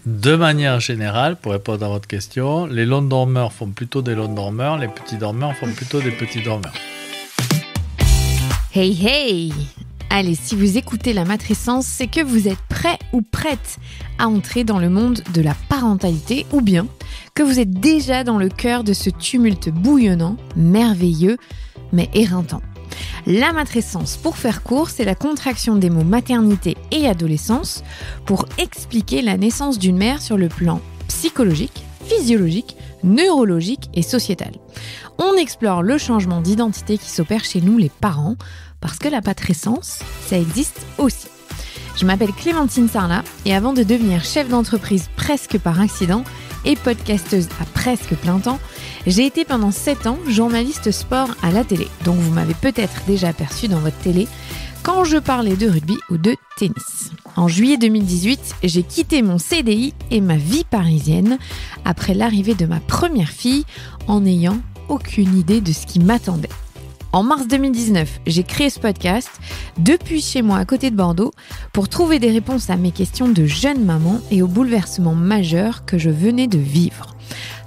de manière générale, pour répondre à votre question, les longs dormeurs font plutôt des longs dormeurs, les petits dormeurs font plutôt des petits dormeurs. Hey hey! Allez, si vous écoutez la matrescence, c'est que vous êtes prêt ou prête à entrer dans le monde de la parentalité ou bien que vous êtes déjà dans le cœur de ce tumulte bouillonnant, merveilleux, mais éreintant. La matrescence, pour faire court, c'est la contraction des mots maternité et adolescence pour expliquer la naissance d'une mère sur le plan psychologique, physiologique, neurologique et sociétal. On explore le changement d'identité qui s'opère chez nous les parents, parce que la matrescence, ça existe aussi. Je m'appelle Clémentine Sarlat et avant de devenir chef d'entreprise presque par accident et podcasteuse à presque plein temps, j'ai été pendant 7 ans journaliste sport à la télé. Donc vous m'avez peut-être déjà aperçu dans votre télé quand je parlais de rugby ou de tennis. En juillet 2018, j'ai quitté mon CDI et ma vie parisienne après l'arrivée de ma première fille en n'ayant aucune idée de ce qui m'attendait. En mars 2019, j'ai créé ce podcast depuis chez moi à côté de Bordeaux pour trouver des réponses à mes questions de jeune maman et aux bouleversements majeurs que je venais de vivre.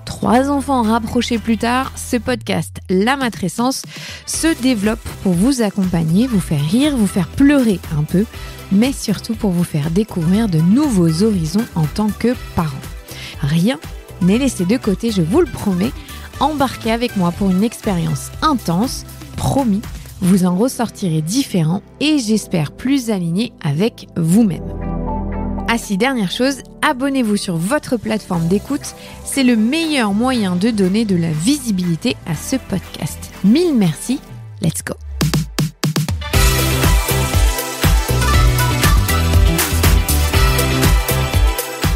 3 enfants rapprochés plus tard, ce podcast, La Matrescence, se développe pour vous accompagner, vous faire rire, vous faire pleurer un peu, mais surtout pour vous faire découvrir de nouveaux horizons en tant que parent. Rien n'est laissé de côté, je vous le promets. Embarquez avec moi pour une expérience intense. Promis, vous en ressortirez différent et j'espère plus aligné avec vous-même. Ah si, dernière chose, abonnez-vous sur votre plateforme d'écoute, c'est le meilleur moyen de donner de la visibilité à ce podcast. 1000 merci, let's go.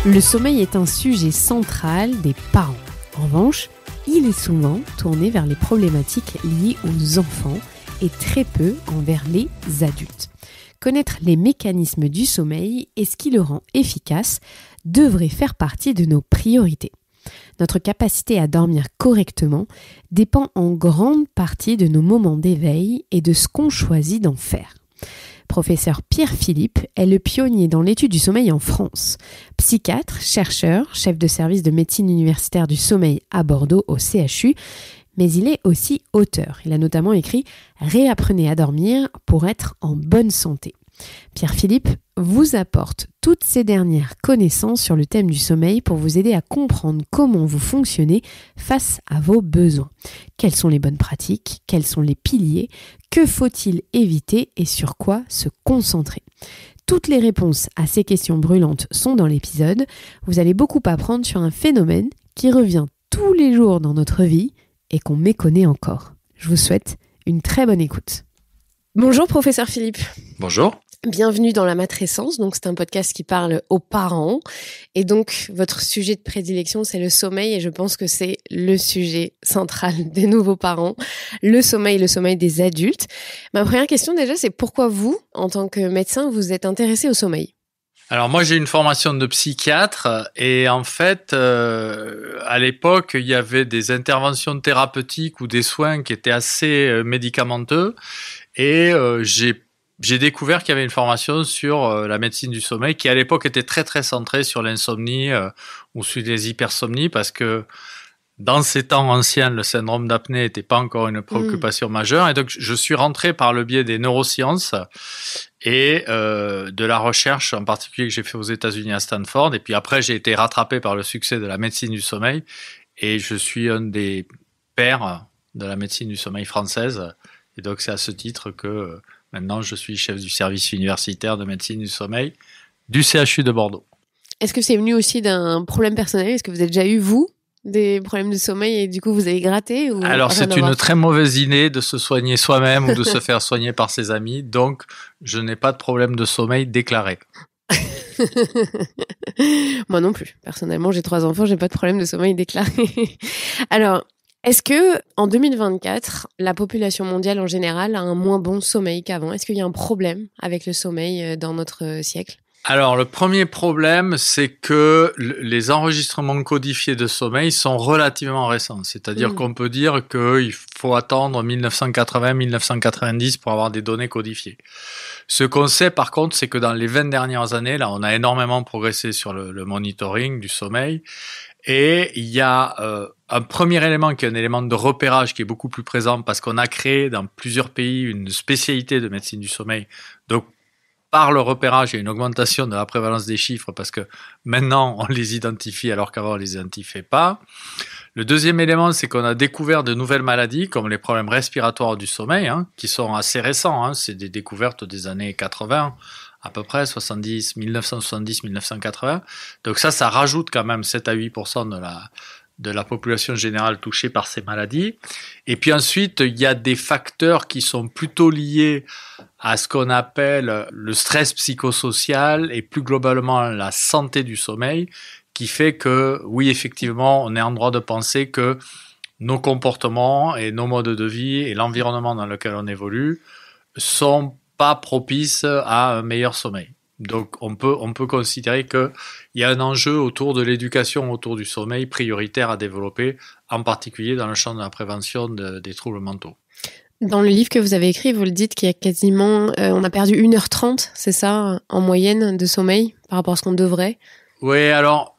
Le sommeil est un sujet central des parents. En revanche, il est souvent tourné vers les problématiques liées aux enfants et très peu envers les adultes. Connaître les mécanismes du sommeil et ce qui le rend efficace devrait faire partie de nos priorités. Notre capacité à dormir correctement dépend en grande partie de nos moments d'éveil et de ce qu'on choisit d'en faire. Professeur Pierre Philippe est le pionnier dans l'étude du sommeil en France. Psychiatre, chercheur, chef de service de médecine universitaire du sommeil à Bordeaux au CHU, mais il est aussi auteur. Il a notamment écrit « Réapprenez à dormir pour être en bonne santé ». Pierre Philippe vous apporte toutes ces dernières connaissances sur le thème du sommeil pour vous aider à comprendre comment vous fonctionnez face à vos besoins. Quelles sont les bonnes pratiques? Quels sont les piliers? Que faut-il éviter et sur quoi se concentrer? Toutes les réponses à ces questions brûlantes sont dans l'épisode. Vous allez beaucoup apprendre sur un phénomène qui revient tous les jours dans notre vie et qu'on méconnaît encore. Je vous souhaite une très bonne écoute. Bonjour professeur Philippe. Bonjour. Bienvenue dans La Matrescence, donc c'est un podcast qui parle aux parents et donc votre sujet de prédilection c'est le sommeil et je pense que c'est le sujet central des nouveaux parents, le sommeil des adultes. Ma première question déjà c'est pourquoi vous, en tant que médecin, vous êtes intéressé au sommeil ? Alors moi j'ai une formation de psychiatre et en fait à l'époque il y avait des interventions thérapeutiques ou des soins qui étaient assez médicamenteux et j'ai découvert qu'il y avait une formation sur la médecine du sommeil qui à l'époque était très très centrée sur l'insomnie ou sur les hypersomnies parce que dans ces temps anciens, le syndrome d'apnée n'était pas encore une préoccupation majeure et donc je suis rentré par le biais des neurosciences et de la recherche en particulier que j'ai fait aux États-Unis à Stanford et puis après j'ai été rattrapé par le succès de la médecine du sommeil et je suis un des pères de la médecine du sommeil française et donc c'est à ce titre que maintenant, je suis chef du service universitaire de médecine du sommeil du CHU de Bordeaux. Est-ce que c'est venu aussi d'un problème personnel ? Est-ce que vous avez déjà eu, vous, des problèmes de sommeil et du coup, vous avez gratté ou Alors, c'est une très mauvaise idée de se soigner soi-même ou de se faire soigner par ses amis. Donc, je n'ai pas de problème de sommeil déclaré. Moi non plus. Personnellement, j'ai 3 enfants, j'ai pas de problème de sommeil déclaré. Alors, est-ce que en 2024, la population mondiale en général a un moins bon sommeil qu'avant ? Est-ce qu'il y a un problème avec le sommeil dans notre siècle ? Alors, le premier problème, c'est que les enregistrements codifiés de sommeil sont relativement récents. C'est-à-dire qu'on peut dire qu'il faut attendre 1980-1990 pour avoir des données codifiées. Ce qu'on sait, par contre, c'est que dans les 20 dernières années, là, on a énormément progressé sur le monitoring du sommeil. Et il y a un premier élément qui est un élément de repérage qui est beaucoup plus présent parce qu'on a créé dans plusieurs pays une spécialité de médecine du sommeil. Donc, par le repérage, il y a une augmentation de la prévalence des chiffres parce que maintenant, on les identifie alors qu'avant, on les identifiait pas. Le deuxième élément, c'est qu'on a découvert de nouvelles maladies comme les problèmes respiratoires du sommeil, qui sont assez récents. C'est des découvertes des années 80, à peu près 1970-1980. Donc ça rajoute quand même 7 à 8% de la population générale touchée par ces maladies. Et puis ensuite, il y a des facteurs qui sont plutôt liés à ce qu'on appelle le stress psychosocial et plus globalement la santé du sommeil, qui fait que, oui, effectivement, on est en droit de penser que nos comportements et nos modes de vie et l'environnement dans lequel on évolue sont pas propices à un meilleur sommeil. Donc, on peut considérer qu'il y a un enjeu autour de l'éducation, autour du sommeil prioritaire à développer, en particulier dans le champ de la prévention des troubles mentaux. Dans le livre que vous avez écrit, vous le dites qu'il y a quasiment, on a perdu 1h30, c'est ça, en moyenne de sommeil par rapport à ce qu'on devrait? Oui, alors,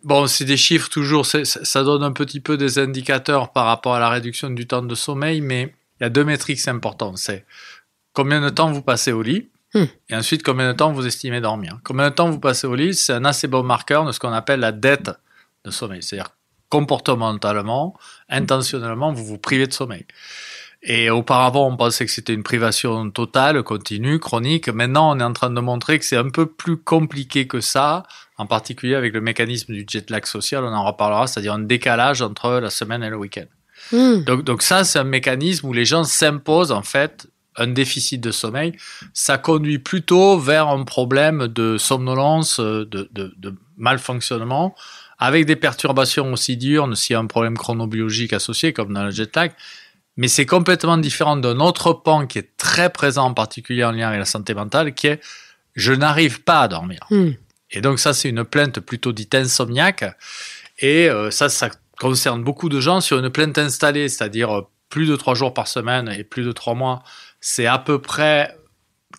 bon, c'est des chiffres toujours, ça donne un petit peu des indicateurs par rapport à la réduction du temps de sommeil, mais il y a 2 métriques importantes, c'est combien de temps vous passez au lit, et ensuite combien de temps vous estimez dormir. Combien de temps vous passez au lit, c'est un assez bon marqueur de ce qu'on appelle la dette de sommeil, c'est-à-dire comportementalement, intentionnellement, vous vous privez de sommeil. Et auparavant, on pensait que c'était une privation totale, continue, chronique. Maintenant, on est en train de montrer que c'est un peu plus compliqué que ça, en particulier avec le mécanisme du jet lag social, on en reparlera, c'est-à-dire un décalage entre la semaine et le week-end. Donc ça, c'est un mécanisme où les gens s'imposent, en fait, un déficit de sommeil. Ça conduit plutôt vers un problème de somnolence, de malfonctionnement, avec des perturbations aussi diurnes s'il y a un problème chronobiologique associé, comme dans le jet lag. Mais c'est complètement différent d'un autre pan qui est très présent, en particulier en lien avec la santé mentale, qui est « je n'arrive pas à dormir ». Et donc ça, c'est une plainte plutôt dite insomniaque. Et ça concerne beaucoup de gens sur une plainte installée, c'est-à-dire plus de 3 jours par semaine et plus de 3 mois. C'est à peu près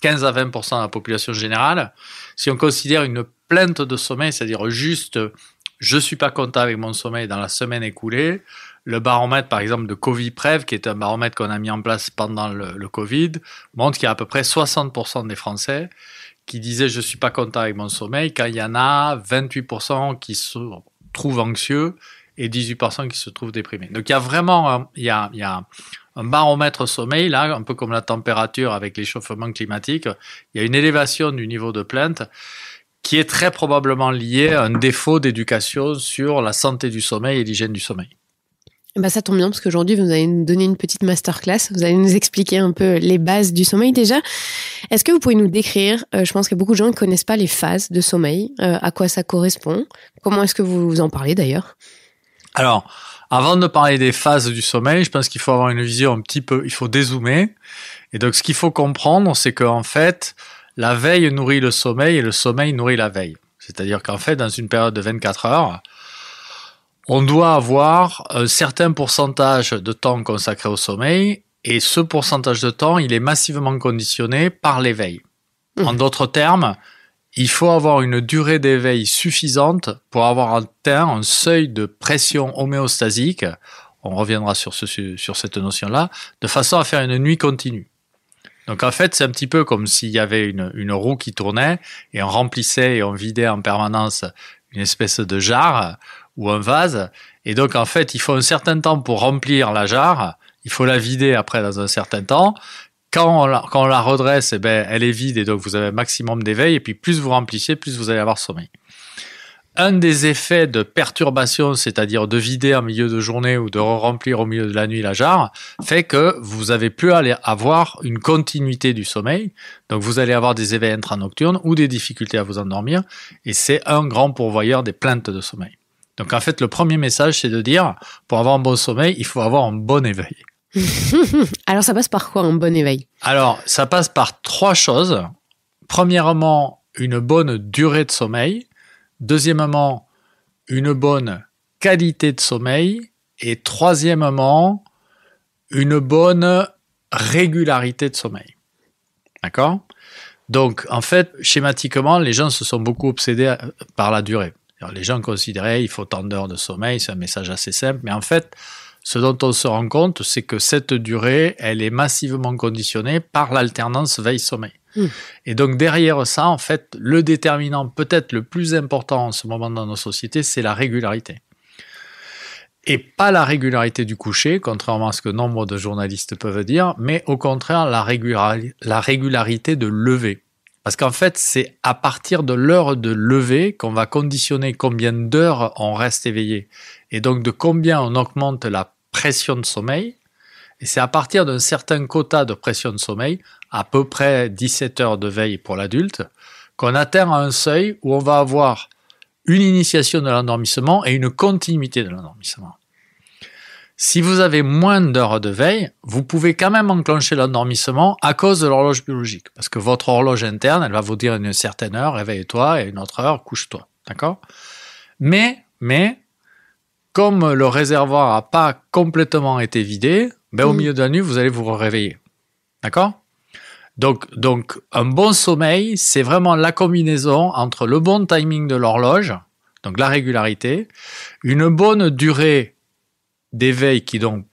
15 à 20% de la population générale. Si on considère une plainte de sommeil, c'est-à-dire juste « je ne suis pas content avec mon sommeil dans la semaine écoulée », le baromètre, par exemple, de Coviprev, qui est un baromètre qu'on a mis en place pendant le Covid, montre qu'il y a à peu près 60% des Français qui disaient « je ne suis pas content avec mon sommeil », quand il y en a 28% qui se trouvent anxieux et 18% qui se trouvent déprimés. Donc il y a vraiment il y a un baromètre sommeil, là, un peu comme la température avec l'échauffement climatique. Il y a une élévation du niveau de plainte qui est très probablement liée à un défaut d'éducation sur la santé du sommeil et l'hygiène du sommeil. Ça tombe bien parce qu'aujourd'hui, vous allez nous donner une petite masterclass. Vous allez nous expliquer un peu les bases du sommeil déjà. Est-ce que vous pouvez nous décrire, je pense que beaucoup de gens ne connaissent pas les phases de sommeil, à quoi ça correspond? Comment est-ce que vous en parlez d'ailleurs? Alors, avant de parler des phases du sommeil, je pense qu'il faut avoir une vision un petit peu, il faut dézoomer. Et donc, ce qu'il faut comprendre, c'est qu'en fait, la veille nourrit le sommeil et le sommeil nourrit la veille. C'est-à-dire qu'en fait, dans une période de 24 heures, on doit avoir un certain pourcentage de temps consacré au sommeil et ce pourcentage de temps, il est massivement conditionné par l'éveil. En d'autres termes, il faut avoir une durée d'éveil suffisante pour avoir atteint un seuil de pression homéostasique, on reviendra sur cette notion-là, de façon à faire une nuit continue. Donc en fait, c'est un petit peu comme s'il y avait une roue qui tournait et on remplissait et on vidait en permanence une espèce de jarre ou un vase. Et donc, en fait, il faut un certain temps pour remplir la jarre. Il faut la vider après dans un certain temps. Quand on la redresse, elle est vide et donc vous avez un maximum d'éveil. Et puis, plus vous remplissez, plus vous allez avoir sommeil. Un des effets de perturbation, c'est-à-dire de vider en milieu de journée ou de remplir au milieu de la nuit la jarre, fait que vous avez plus à avoir une continuité du sommeil. Donc, vous allez avoir des éveils intranocturnes ou des difficultés à vous endormir. Et c'est un grand pourvoyeur des plaintes de sommeil. Donc, en fait, le premier message, c'est de dire, pour avoir un bon sommeil, il faut avoir un bon éveil. Alors, ça passe par quoi, un bon éveil? Alors, ça passe par 3 choses. Premièrement, une bonne durée de sommeil. Deuxièmement, une bonne qualité de sommeil. Et troisièmement, une bonne régularité de sommeil. D'accord ? Donc, en fait, schématiquement, les gens se sont beaucoup obsédés par la durée. Alors, les gens considéraient qu'il faut tant d'heures de sommeil, c'est un message assez simple, mais en fait, ce dont on se rend compte, c'est que cette durée, elle est massivement conditionnée par l'alternance veille-sommeil. Et donc, derrière ça, en fait, le déterminant peut-être le plus important en ce moment dans nos sociétés, c'est la régularité. Et pas la régularité du coucher, contrairement à ce que nombre de journalistes peuvent dire, mais au contraire la régularité de lever. Parce qu'en fait, c'est à partir de l'heure de lever qu'on va conditionner combien d'heures on reste éveillé. Et donc de combien on augmente la pression de sommeil. Et c'est à partir d'un certain quota de pression de sommeil, à peu près 17 heures de veille pour l'adulte, qu'on atteint à un seuil où on va avoir une initiation de l'endormissement et une continuité de l'endormissement. Si vous avez moins d'heures de veille, vous pouvez quand même enclencher l'endormissement à cause de l'horloge biologique. Parce que votre horloge interne, elle va vous dire une certaine heure, réveille-toi, et une autre heure, couche-toi. D'accord ? Mais, comme le réservoir n'a pas complètement été vidé, au milieu de la nuit, vous allez vous réveiller. D'accord ? Donc, un bon sommeil, c'est vraiment la combinaison entre le bon timing de l'horloge, donc la régularité, une bonne durée d'éveil qui donc,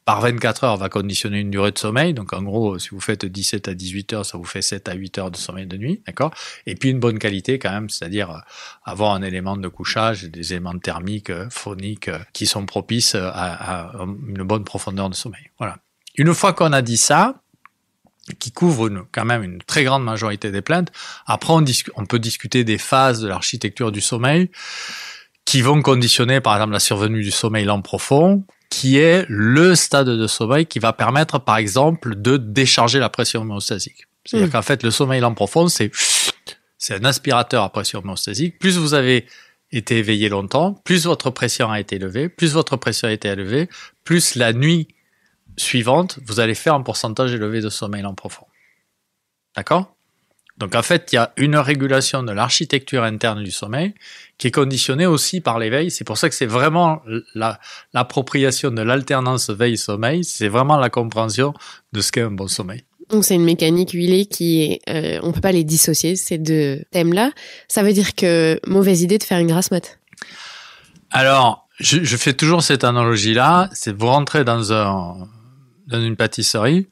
par 24 heures, va conditionner une durée de sommeil. Donc, en gros, si vous faites 17 à 18 heures, ça vous fait 7 à 8 heures de sommeil de nuit, d'accord ? Et puis, une bonne qualité quand même, c'est-à-dire avoir un élément de couchage, des éléments thermiques, phoniques, qui sont propices à une bonne profondeur de sommeil. Voilà. Une fois qu'on a dit ça, qui couvre quand même une très grande majorité des plaintes. Après, on peut discuter des phases de l'architecture du sommeil qui vont conditionner, par exemple, la survenue du sommeil lent profond, qui est le stade de sommeil qui va permettre, par exemple, de décharger la pression hémostasique. C'est-à-dire qu'en fait, le sommeil lent profond, c'est un aspirateur à pression hémostasique. Plus vous avez été éveillé longtemps, plus votre pression a été élevée, plus votre pression a été élevée, plus la nuit suivante, vous allez faire un pourcentage élevé de sommeil lent profond. D'accord ? Donc en fait, il y a une régulation de l'architecture interne du sommeil qui est conditionnée aussi par l'éveil. C'est pour ça que c'est vraiment l'appropriation de l'alternance veille-sommeil, c'est vraiment la compréhension de ce qu'est un bon sommeil. Donc c'est une mécanique huilée qui est, on peut pas les dissocier, ces deux thèmes-là. Ça veut dire que mauvaise idée de faire une grasse mat. Alors, je fais toujours cette analogie-là, c'est vous rentrez dans une pâtisserie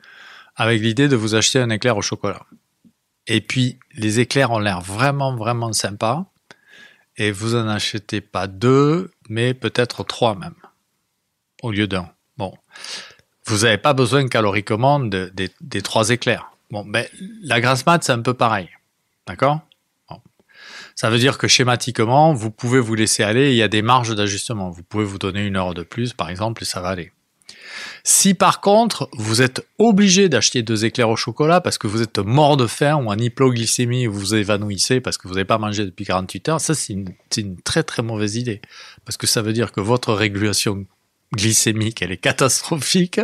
avec l'idée de vous acheter un éclair au chocolat. Et puis, les éclairs ont l'air vraiment, vraiment sympas. Et vous en achetez pas 2, mais peut-être 3 même, au lieu d'1. Bon. Vous n'avez pas besoin caloriquement des 3 éclairs. Bon, la grasse mat, c'est un peu pareil. D'accord ? Bon. Ça veut dire que schématiquement, vous pouvez vous laisser aller, il y a des marges d'ajustement. Vous pouvez vous donner 1 heure de plus, par exemple, et ça va aller. Si par contre, vous êtes obligé d'acheter 2 éclairs au chocolat parce que vous êtes mort de faim ou en hypoglycémie, vous vous évanouissez parce que vous n'avez pas mangé depuis 48 heures, ça c'est une très très mauvaise idée. Parce que ça veut dire que votre régulation glycémique, elle est catastrophique.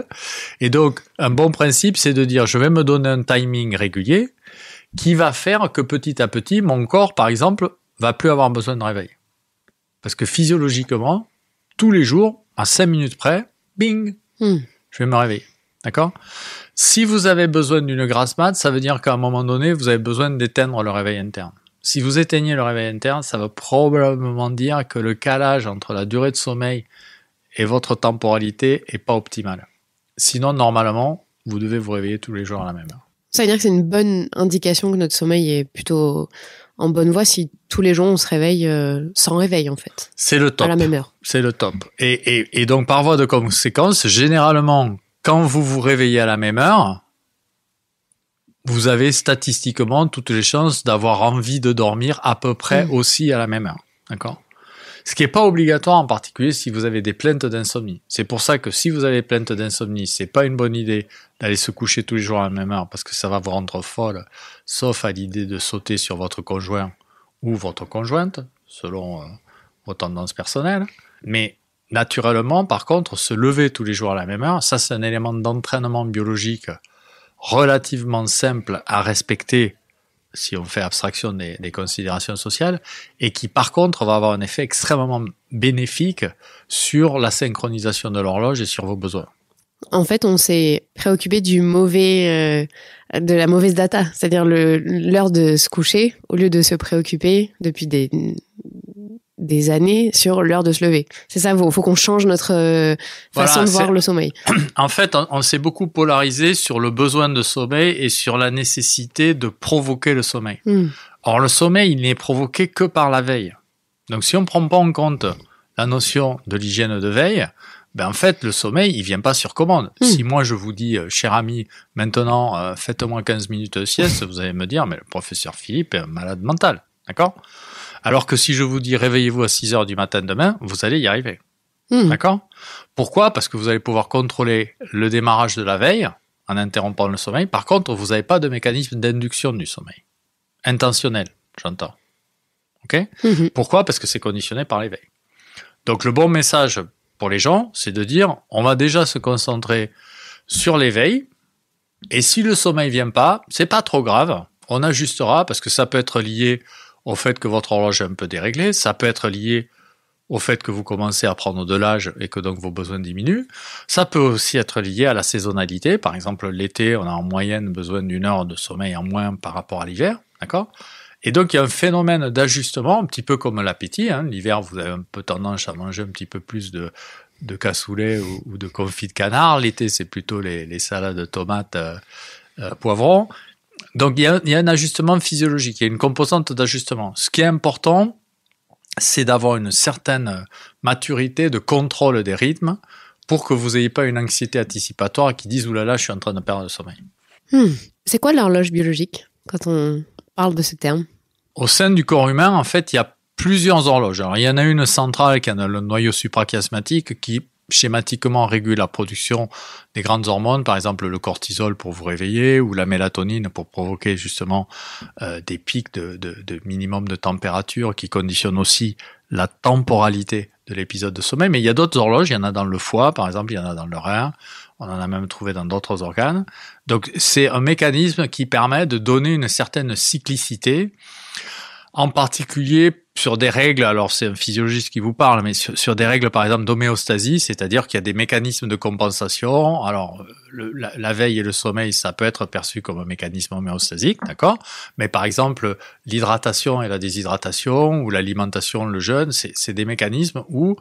Et donc, un bon principe, c'est de dire, je vais me donner un timing régulier qui va faire que petit à petit, mon corps, par exemple, va plus avoir besoin de réveil. Parce que physiologiquement, tous les jours, à 5 minutes près, bing, je vais me réveiller. D'accord ? Si vous avez besoin d'une grasse mat, ça veut dire qu'à un moment donné, vous avez besoin d'éteindre le réveil interne. Si vous éteignez le réveil interne, ça veut probablement dire que le calage entre la durée de sommeil et votre temporalité est pas optimal. Sinon, normalement, vous devez vous réveiller tous les jours à la même heure. Ça veut dire que c'est une bonne indication que notre sommeil est plutôt en bonne voie si tous les jours on se réveille sans réveil en fait. C'est le top. À la même heure. C'est le top. Et donc par voie de conséquence, généralement, quand vous vous réveillez à la même heure, vous avez statistiquement toutes les chances d'avoir envie de dormir à peu près aussi à la même heure. D'accord ? Ce qui n'est pas obligatoire en particulier si vous avez des plaintes d'insomnie. C'est pour ça que si vous avez des plaintes d'insomnie, c'est pas une bonne idée d'aller se coucher tous les jours à la même heure parce que ça va vous rendre folle, sauf à l'idée de sauter sur votre conjoint ou votre conjointe, selon vos tendances personnelles. Mais naturellement, par contre, se lever tous les jours à la même heure, ça c'est un élément d'entraînement biologique relativement simple à respecter si on fait abstraction des considérations sociales, et qui par contre va avoir un effet extrêmement bénéfique sur la synchronisation de l'horloge et sur vos besoins. En fait, on s'est préoccupé de la mauvaise data, c'est-à-dire l'heure de se coucher, au lieu de se préoccuper depuis des années sur l'heure de se lever. C'est ça, faut qu'on change notre façon de voir le sommeil. En fait, on s'est beaucoup polarisé sur le besoin de sommeil et sur la nécessité de provoquer le sommeil. Or, le sommeil, il n'est provoqué que par la veille. Donc, si on ne prend pas en compte la notion de l'hygiène de veille, en fait, le sommeil, il vient pas sur commande. Si moi, je vous dis, cher ami, maintenant, faites-moi 15 minutes de sieste, vous allez me dire, mais le professeur Philippe est un malade mental. D'accord ? Alors que si je vous dis, réveillez-vous à 6 heures du matin demain, vous allez y arriver. D'accord ? Pourquoi ? Parce que vous allez pouvoir contrôler le démarrage de la veille en interrompant le sommeil. Par contre, vous n'avez pas de mécanisme d'induction du sommeil. Intentionnel, j'entends. Ok ? Pourquoi ? Parce que c'est conditionné par l'éveil. Donc, le bon message pour les gens, c'est de dire, on va déjà se concentrer sur l'éveil, et si le sommeil vient pas, c'est pas trop grave, on ajustera, parce que ça peut être lié au fait que votre horloge est un peu déréglée, ça peut être lié au fait que vous commencez à prendre de l'âge et que donc vos besoins diminuent, ça peut aussi être lié à la saisonnalité, par exemple l'été, on a en moyenne besoin d'1 heure de sommeil en moins par rapport à l'hiver, d'accord ? Et donc, il y a un phénomène d'ajustement, un petit peu comme l'appétit. L'hiver, vous avez un peu tendance à manger un petit peu plus de cassoulet ou de confit de canard. L'été, c'est plutôt les salades de tomates, poivrons. Donc, il y a un ajustement physiologique, il y a une composante d'ajustement. Ce qui est important, c'est d'avoir une certaine maturité de contrôle des rythmes pour que vous n'ayez pas une anxiété anticipatoire qui dise « Oulala, je suis en train de perdre le sommeil ». C'est quoi l'horloge biologique quand on parle de ce terme? Au sein du corps humain, en fait, il y a plusieurs horloges. Alors, il y en a une centrale qui est le noyau suprachiasmatique qui schématiquement régule la production des grandes hormones, par exemple le cortisol pour vous réveiller ou la mélatonine pour provoquer justement des pics de minimum de température qui conditionnent aussi la temporalité de l'épisode de sommeil. Mais il y a d'autres horloges, il y en a dans le foie, par exemple, il y en a dans le rein, on en a même trouvé dans d'autres organes. Donc c'est un mécanisme qui permet de donner une certaine cyclicité, en particulier sur des règles, alors c'est un physiologiste qui vous parle, mais sur des règles par exemple d'homéostasie, c'est-à-dire qu'il y a des mécanismes de compensation. Alors la veille et le sommeil, ça peut être perçu comme un mécanisme homéostasique, d'accord ? Mais par exemple, l'hydratation et la déshydratation, ou l'alimentation, le jeûne, c'est des mécanismes où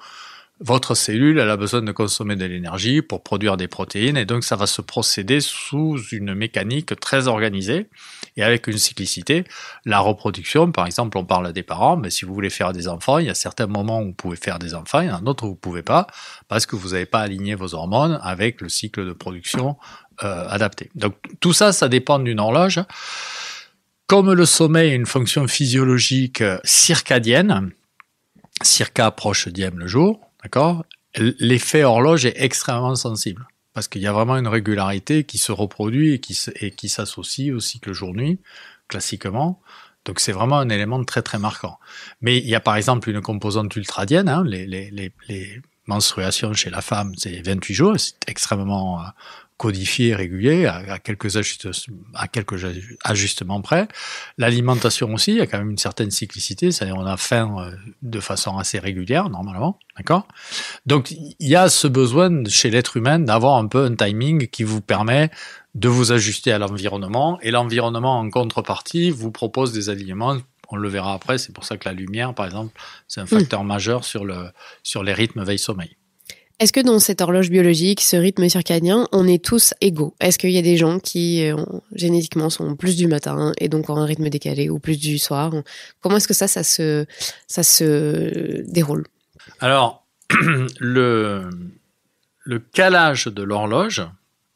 votre cellule, elle a besoin de consommer de l'énergie pour produire des protéines, et donc ça va se procéder sous une mécanique très organisée et avec une cyclicité. La reproduction, par exemple, on parle des parents, mais si vous voulez faire des enfants, il y a certains moments où vous pouvez faire des enfants, il y en a d'autres où vous ne pouvez pas, parce que vous n'avez pas aligné vos hormones avec le cycle de production adapté. Donc tout ça, ça dépend d'une horloge. Comme le sommeil a une fonction physiologique circadienne, circa proche diem le jour, d'accord ? L'effet horloge est extrêmement sensible parce qu'il y a vraiment une régularité qui se reproduit et qui s'associe au cycle jour-nuit, classiquement. Donc c'est vraiment un élément très très marquant. Mais il y a par exemple une composante ultradienne, les menstruations chez la femme, c'est 28 jours, c'est extrêmement codifié, régulier, à quelques ajustements près. L'alimentation aussi, il y a quand même une certaine cyclicité, c'est-à-dire on a faim de façon assez régulière, normalement, d'accord ? Donc, il y a ce besoin chez l'être humain d'avoir un peu un timing qui vous permet de vous ajuster à l'environnement, et l'environnement, en contrepartie, vous propose des alignements. On le verra après, c'est pour ça que la lumière, par exemple, c'est un facteur majeur sur les rythmes veille-sommeil. Est-ce que dans cette horloge biologique, ce rythme circadien, on est tous égaux ? Est-ce qu'il y a des gens qui, génétiquement, sont plus du matin et donc ont un rythme décalé, ou plus du soir ? Comment est-ce que ça se déroule ? Alors, le calage de l'horloge,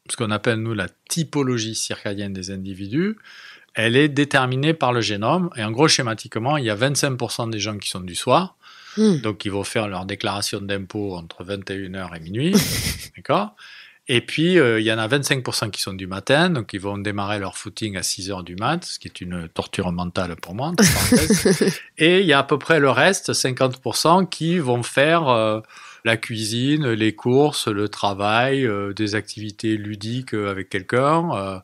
ce qu'on appelle, nous, la typologie circadienne des individus, elle est déterminée par le génome. Et en gros, schématiquement, il y a 25% des gens qui sont du soir, donc ils vont faire leur déclaration d'impôt entre 21h et minuit, d'accord ? Et puis, il y en a 25% qui sont du matin, donc ils vont démarrer leur footing à 6h du mat, ce qui est une torture mentale pour moi, entre parenthèses. Et il y a à peu près le reste, 50%, qui vont faire la cuisine, les courses, le travail, des activités ludiques avec quelqu'un,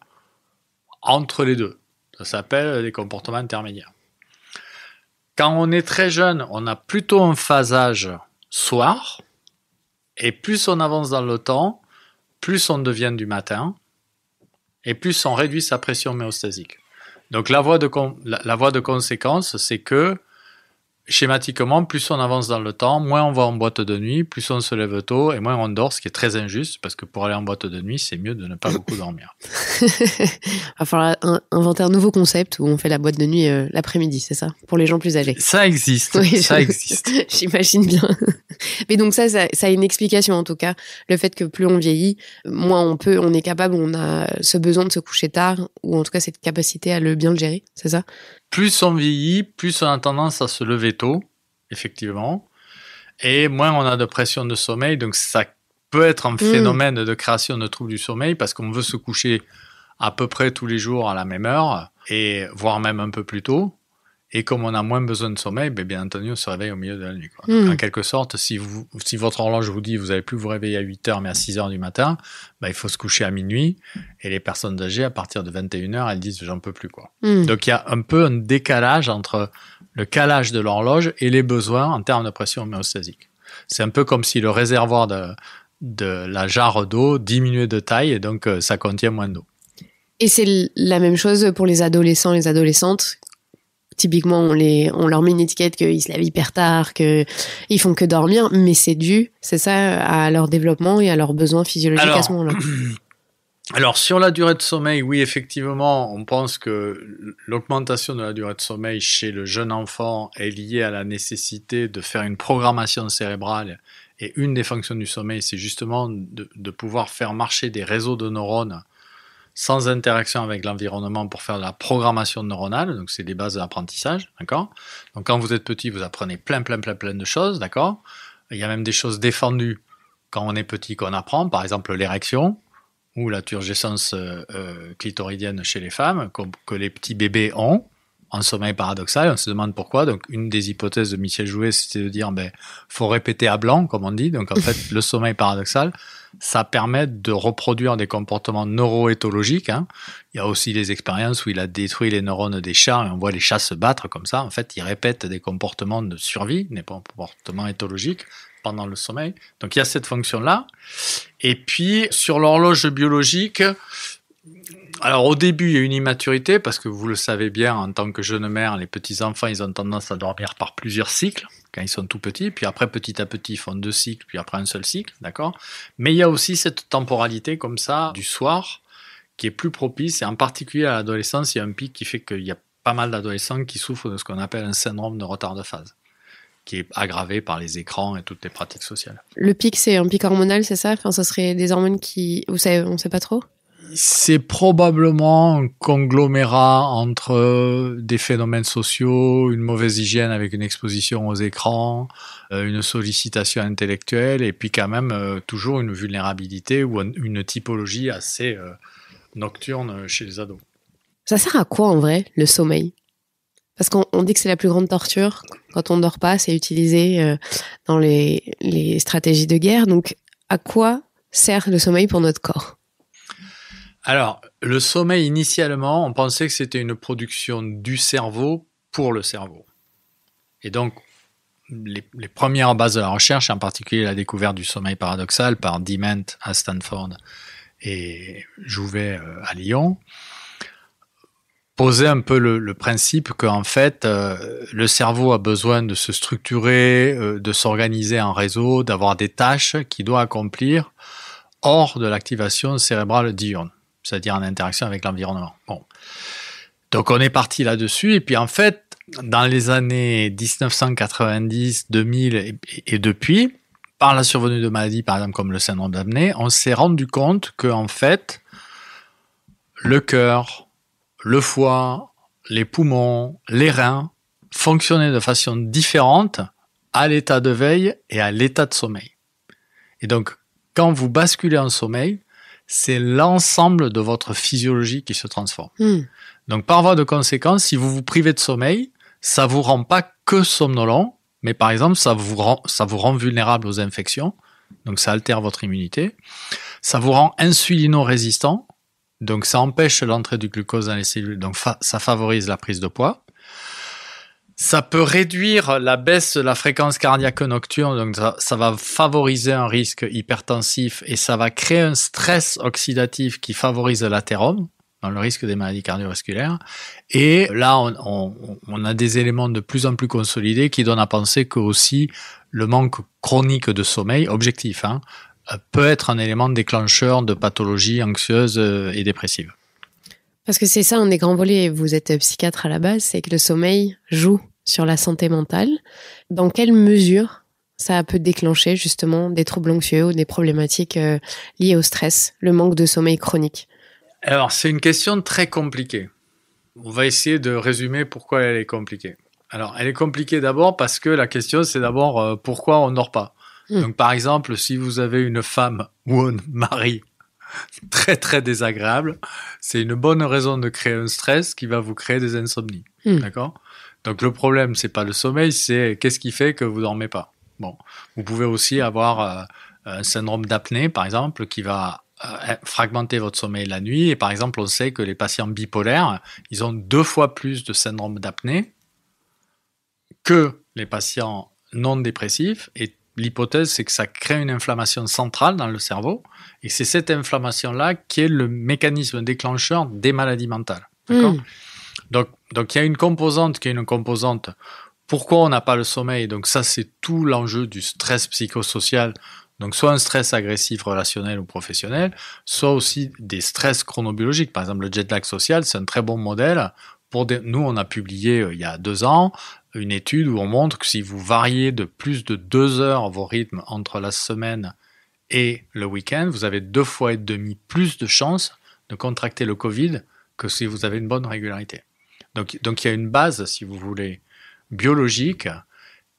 entre les deux. Ça s'appelle des comportements intermédiaires. Quand on est très jeune, on a plutôt un phasage soir, et plus on avance dans le temps, plus on devient du matin, et plus on réduit sa pression homéostasique. Donc la voie de conséquence, c'est que schématiquement, plus on avance dans le temps, moins on va en boîte de nuit, plus on se lève tôt et moins on dort, ce qui est très injuste, parce que pour aller en boîte de nuit, c'est mieux de ne pas beaucoup dormir. Il va falloir inventer un nouveau concept où on fait la boîte de nuit l'après-midi, c'est ça? Pour les gens plus âgés. Ça existe, oui, ça existe. J'imagine bien. Mais donc ça a une explication en tout cas. Le fait que plus on vieillit, moins on est capable, on a ce besoin de se coucher tard, ou en tout cas cette capacité à bien le gérer, c'est ça? Plus on vieillit, plus on a tendance à se lever tôt, effectivement, et moins on a de pression de sommeil. Donc ça peut être un phénomène de création de troubles du sommeil parce qu'on veut se coucher à peu près tous les jours à la même heure, et voire même un peu plus tôt. Et comme on a moins besoin de sommeil, bien entendu, on se réveille au milieu de la nuit, quoi. En quelque sorte, si votre horloge vous dit que vous n'allez plus vous réveiller à 8 heures, mais à 6 heures du matin, il faut se coucher à minuit. Et les personnes âgées, à partir de 21 heures, elles disent « j'en peux plus ». Donc, il y a un peu un décalage entre le calage de l'horloge et les besoins en termes de pression homéostasique. C'est un peu comme si le réservoir de la jarre d'eau diminuait de taille et donc ça contient moins d'eau. Et c'est la même chose pour les adolescents, les adolescentes. Typiquement, on leur met une étiquette qu'ils se lèvent hyper tard, qu'ils font que dormir, mais c'est dû, c'est ça, à leur développement et à leurs besoins physiologiques à ce moment-là. Alors, sur la durée de sommeil, oui, effectivement, on pense que l'augmentation de la durée de sommeil chez le jeune enfant est liée à la nécessité de faire une programmation cérébrale. Et une des fonctions du sommeil, c'est justement de pouvoir faire marcher des réseaux de neurones sans interaction avec l'environnement pour faire de la programmation neuronale. Donc, c'est des bases de l'apprentissage, d'accord? Donc, quand vous êtes petit, vous apprenez plein de choses, d'accord? Il y a même des choses défendues quand on est petit qu'on apprend, par exemple l'érection ou la turgescence clitoridienne chez les femmes, que les petits bébés ont en sommeil paradoxal. On se demande pourquoi. Donc, une des hypothèses de Michel Jouet, c'était de dire, faut répéter à blanc, comme on dit. Donc, en fait, le sommeil paradoxal, ça permet de reproduire des comportements neuroéthologiques. Il y a aussi des expériences où il a détruit les neurones des chats et on voit les chats se battre comme ça. En fait, ils répètent des comportements de survie, des comportements éthologiques pendant le sommeil. Donc, il y a cette fonction-là. Et puis, sur l'horloge biologique, alors au début, il y a une immaturité parce que vous le savez bien, en tant que jeune mère, les petits-enfants, ils ont tendance à dormir par plusieurs cycles quand ils sont tout petits, puis après, petit à petit, ils font 2 cycles, puis après un seul cycle, d'accord? Mais il y a aussi cette temporalité comme ça, du soir, qui est plus propice, et en particulier à l'adolescence, il y a un pic qui fait qu'il y a pas mal d'adolescents qui souffrent de ce qu'on appelle un syndrome de retard de phase, qui est aggravé par les écrans et toutes les pratiques sociales. Le pic, c'est un pic hormonal, c'est ça? Enfin, ça serait des hormones qui... Vous savez, on sait pas trop? C'est probablement un conglomérat entre des phénomènes sociaux, une mauvaise hygiène avec une exposition aux écrans, une sollicitation intellectuelle et puis quand même toujours une vulnérabilité ou une typologie assez nocturne chez les ados. Ça sert à quoi en vrai, le sommeil? Parce qu'on dit que c'est la plus grande torture. Quand on ne dort pas, c'est utilisé dans les stratégies de guerre. Donc, à quoi sert le sommeil pour notre corps? Alors, le sommeil, initialement, on pensait que c'était une production du cerveau pour le cerveau. Et donc, les premières bases de la recherche, en particulier la découverte du sommeil paradoxal par Dement à Stanford et Jouvet à Lyon, posaient un peu le principe qu'en fait, le cerveau a besoin de se structurer, de s'organiser en réseau, d'avoir des tâches qu'il doit accomplir hors de l'activation cérébrale diurne, c'est-à-dire en interaction avec l'environnement. Bon. Donc on est parti là-dessus, et puis en fait, dans les années 1990, 2000 et depuis, par la survenue de maladies, par exemple comme le syndrome d'apnée, on s'est rendu compte que en fait, le cœur, le foie, les poumons, les reins fonctionnaient de façon différente à l'état de veille et à l'état de sommeil. Et donc, quand vous basculez en sommeil, c'est l'ensemble de votre physiologie qui se transforme. Donc, par voie de conséquence, si vous vous privez de sommeil, ça vous rend pas que somnolent, mais par exemple, ça vous rend vulnérable aux infections, donc ça altère votre immunité. Ça vous rend insulino-résistant, Donc ça empêche l'entrée du glucose dans les cellules, donc ça favorise la prise de poids. Ça peut réduire la baisse de la fréquence cardiaque nocturne, donc ça va favoriser un risque hypertensif et ça va créer un stress oxydatif qui favorise l'athérome, dans le risque des maladies cardiovasculaires. Et là, on a des éléments de plus en plus consolidés qui donnent à penser que aussi le manque chronique de sommeil, objectif, peut être un élément déclencheur de pathologies anxieuses et dépressives. Parce que c'est ça, un des grands volets, vous êtes psychiatre à la base, c'est que le sommeil joue sur la santé mentale. Dans quelle mesure ça peut déclencher justement des troubles anxieux ou des problématiques liées au stress, le manque de sommeil chronique? Alors, c'est une question très compliquée. On va essayer de résumer pourquoi elle est compliquée. Alors, elle est compliquée d'abord parce que la question, c'est d'abord pourquoi on ne dort pas. Donc, par exemple, si vous avez une femme ou un mari très, très désagréable, c'est une bonne raison de créer un stress qui va vous créer des insomnies. D'accord ? Donc, le problème, c'est pas le sommeil, c'est qu'est-ce qui fait que vous dormez pas. Bon, vous pouvez aussi avoir un syndrome d'apnée, par exemple, qui va fragmenter votre sommeil la nuit. Et par exemple, on sait que les patients bipolaires, ils ont 2 fois plus de syndrome d'apnée que les patients non dépressifs. Et l'hypothèse, c'est que ça crée une inflammation centrale dans le cerveau. Et c'est cette inflammation-là qui est le mécanisme déclencheur des maladies mentales. D'accord ? Donc, il y a une composante qui est une composante. Pourquoi on n'a pas le sommeil ? Donc, ça, c'est tout l'enjeu du stress psychosocial. Donc, soit un stress agressif relationnel ou professionnel, soit aussi des stress chronobiologiques. Par exemple, le jet lag social, c'est un très bon modèle. Nous, on a publié il y a 2 ans une étude où on montre que si vous variez de plus de 2 heures vos rythmes entre la semaine et le week-end, vous avez 2,5 fois plus de chances de contracter le Covid que si vous avez une bonne régularité. Donc il y a une base, si vous voulez, biologique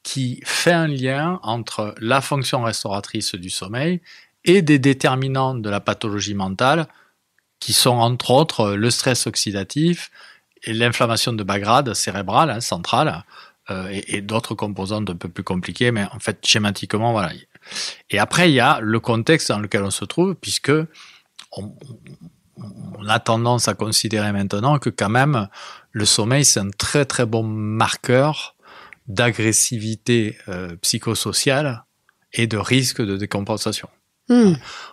qui fait un lien entre la fonction restauratrice du sommeil et des déterminants de la pathologie mentale qui sont entre autres le stress oxydatif et l'inflammation de bas grade cérébrale, centrale, et d'autres composantes un peu plus compliquées, mais en fait, schématiquement, voilà. Et après, il y a le contexte dans lequel on se trouve, puisque on a tendance à considérer maintenant que quand même, le sommeil, c'est un très très bon marqueur d'agressivité psychosociale et de risque de décompensation.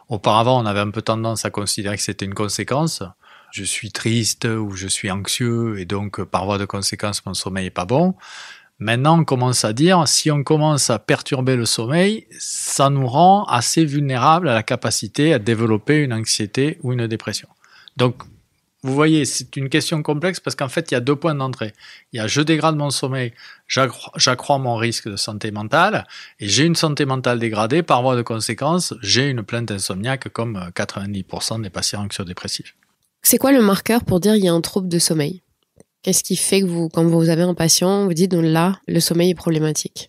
Auparavant, on avait un peu tendance à considérer que c'était une conséquence. Je suis triste ou je suis anxieux et donc par voie de conséquence, mon sommeil n'est pas bon. Maintenant, on commence à dire, si on commence à perturber le sommeil, ça nous rend assez vulnérables à la capacité à développer une anxiété ou une dépression. Donc, vous voyez, c'est une question complexe parce qu'en fait, il y a 2 points d'entrée. Il y a je dégrade mon sommeil, j'accrois mon risque de santé mentale et j'ai une santé mentale dégradée. Par voie de conséquence, j'ai une plainte insomniaque comme 90% des patients anxio-dépressifs. C'est quoi le marqueur pour dire qu'il y a un trouble de sommeil ? Qu'est-ce qui fait que quand vous avez un patient, vous dites là, le sommeil est problématique ?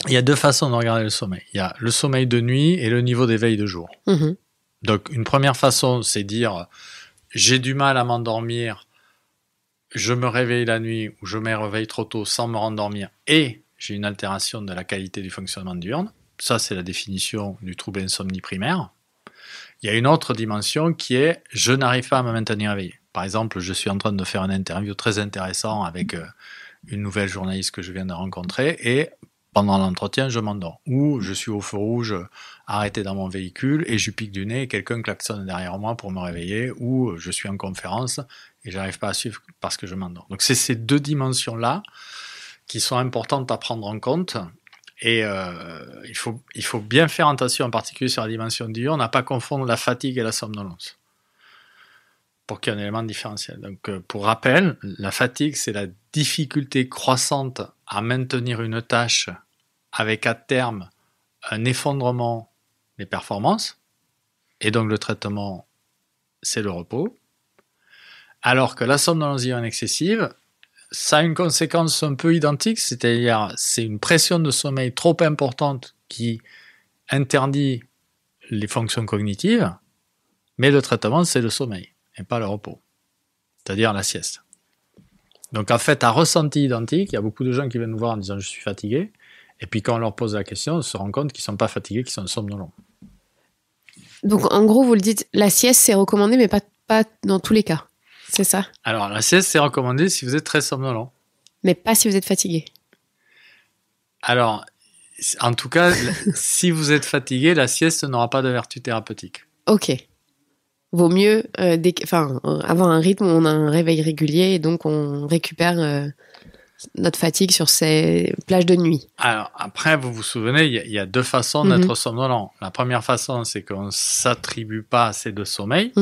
Il y a 2 façons de regarder le sommeil. Il y a le sommeil de nuit et le niveau d'éveil de jour. Donc, une première façon, c'est dire j'ai du mal à m'endormir, je me réveille la nuit ou je me réveille trop tôt sans me rendormir et j'ai une altération de la qualité du fonctionnement diurne. Ça, c'est la définition du trouble insomnie primaire. Il y a une autre dimension qui est je n'arrive pas à me maintenir éveillé. Par exemple, je suis en train de faire une interview très intéressante avec une nouvelle journaliste que je viens de rencontrer et pendant l'entretien, je m'endors. Ou je suis au feu rouge, arrêté dans mon véhicule et je pique du nez et quelqu'un klaxonne derrière moi pour me réveiller. Ou je suis en conférence et j'arrive pas à suivre parce que je m'endors. Donc c'est ces 2 dimensions-là qui sont importantes à prendre en compte. Et il faut bien faire attention, en particulier sur la dimension diurne, à ne pas confondre la fatigue et la somnolence, pour qu'il y ait un élément différentiel. Donc, pour rappel, la fatigue, c'est la difficulté croissante à maintenir une tâche avec à terme un effondrement des performances, et donc le traitement, c'est le repos, alors que la somnolence diurne excessive, ça a une conséquence un peu identique, c'est-à-dire c'est une pression de sommeil trop importante qui interdit les fonctions cognitives, mais le traitement, c'est le sommeil et pas le repos, c'est-à-dire la sieste. Donc en fait, à ressenti identique, il y a beaucoup de gens qui viennent nous voir en disant « je suis fatigué », et puis quand on leur pose la question, on se rend compte qu'ils ne sont pas fatigués, qu'ils sont somnolents. Donc en gros, vous le dites, la sieste c'est recommandé, mais pas pas dans tous les cas. C'est ça? Alors, la sieste, c'est recommandé si vous êtes très somnolent. Mais pas si vous êtes fatigué. Alors, en tout cas, si vous êtes fatigué, la sieste n'aura pas de vertu thérapeutique. Ok. Vaut mieux avoir un rythme où on a un réveil régulier et donc on récupère notre fatigue sur ces plages de nuit. Alors, après, vous vous souvenez, il y a deux façons d'être somnolent. La première façon, c'est qu'on ne s'attribue pas assez de sommeil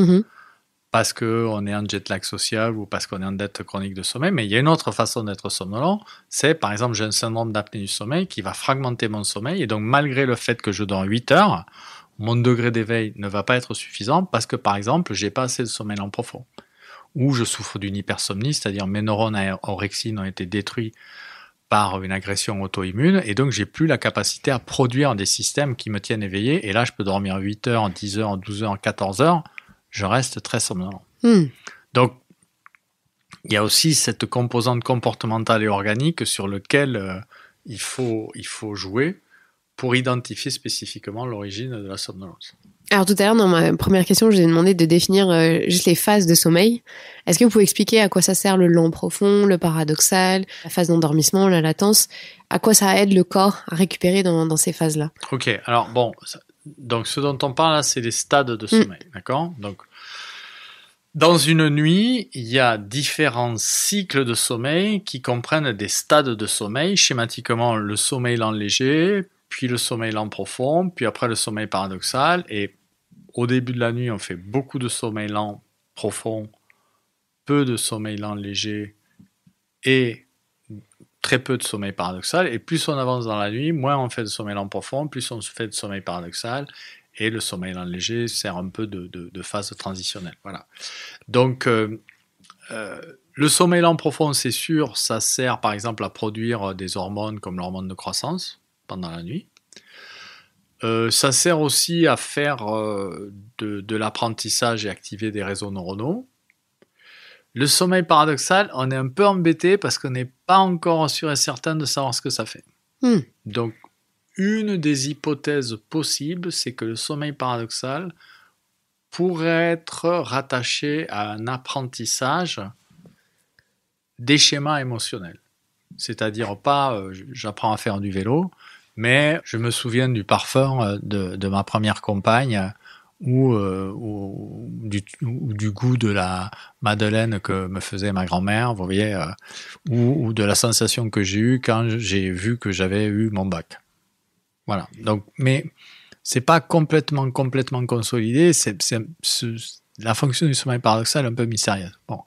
parce qu'on est en jet lag social ou parce qu'on est en dette chronique de sommeil. Mais il y a une autre façon d'être somnolent. C'est, par exemple, j'ai un syndrome d'apnée du sommeil qui va fragmenter mon sommeil. Et donc, malgré le fait que je dors 8 heures, mon degré d'éveil ne va pas être suffisant parce que, par exemple, j'ai pas assez de sommeil lent profond. Ou je souffre d'une hypersomnie, c'est-à-dire mes neurones à orexine ont été détruits par une agression auto-immune et donc j'ai plus la capacité à produire des systèmes qui me tiennent éveillé. Et là, je peux dormir 8 heures, 10 heures, 12 heures, 14 heures. Je reste très somnolent. Donc, il y a aussi cette composante comportementale et organique sur laquelle il faut jouer pour identifier spécifiquement l'origine de la somnolence. Alors tout à l'heure, dans ma première question, je vous ai demandé de définir juste les phases de sommeil. Est-ce que vous pouvez expliquer à quoi ça sert le lent profond, le paradoxal, la phase d'endormissement, la latence? À quoi ça aide le corps à récupérer dans ces phases-là? Ok, alors bon, donc ce dont on parle là, c'est les stades de sommeil, d'accord? Donc, dans une nuit, il y a différents cycles de sommeil qui comprennent des stades de sommeil, schématiquement le sommeil lent léger, puis le sommeil lent profond, puis après le sommeil paradoxal. Et au début de la nuit, on fait beaucoup de sommeil lent profond, peu de sommeil lent léger et très peu de sommeil paradoxal. Et plus on avance dans la nuit, moins on fait de sommeil lent profond, plus on fait de sommeil paradoxal. Et le sommeil lent léger sert un peu de phase transitionnelle. Voilà. Donc, le sommeil lent profond, c'est sûr, ça sert par exemple à produire des hormones comme l'hormone de croissance pendant la nuit. Ça sert aussi à faire de l'apprentissage et activer des réseaux neuronaux. Le sommeil paradoxal, on est un peu embêté parce qu'on n'est pas encore sûr et certain de savoir ce que ça fait. Donc, une des hypothèses possibles, c'est que le sommeil paradoxal pourrait être rattaché à un apprentissage des schémas émotionnels. C'est-à-dire pas j'apprends à faire du vélo, mais je me souviens du parfum de ma première compagne ou du goût de la madeleine que me faisait ma grand-mère, vous voyez, ou de la sensation que j'ai eue quand j'ai vu que j'avais eu mon bac. Voilà. Donc, mais c'est pas complètement consolidé. La fonction du sommeil paradoxal est un peu mystérieuse. Bon.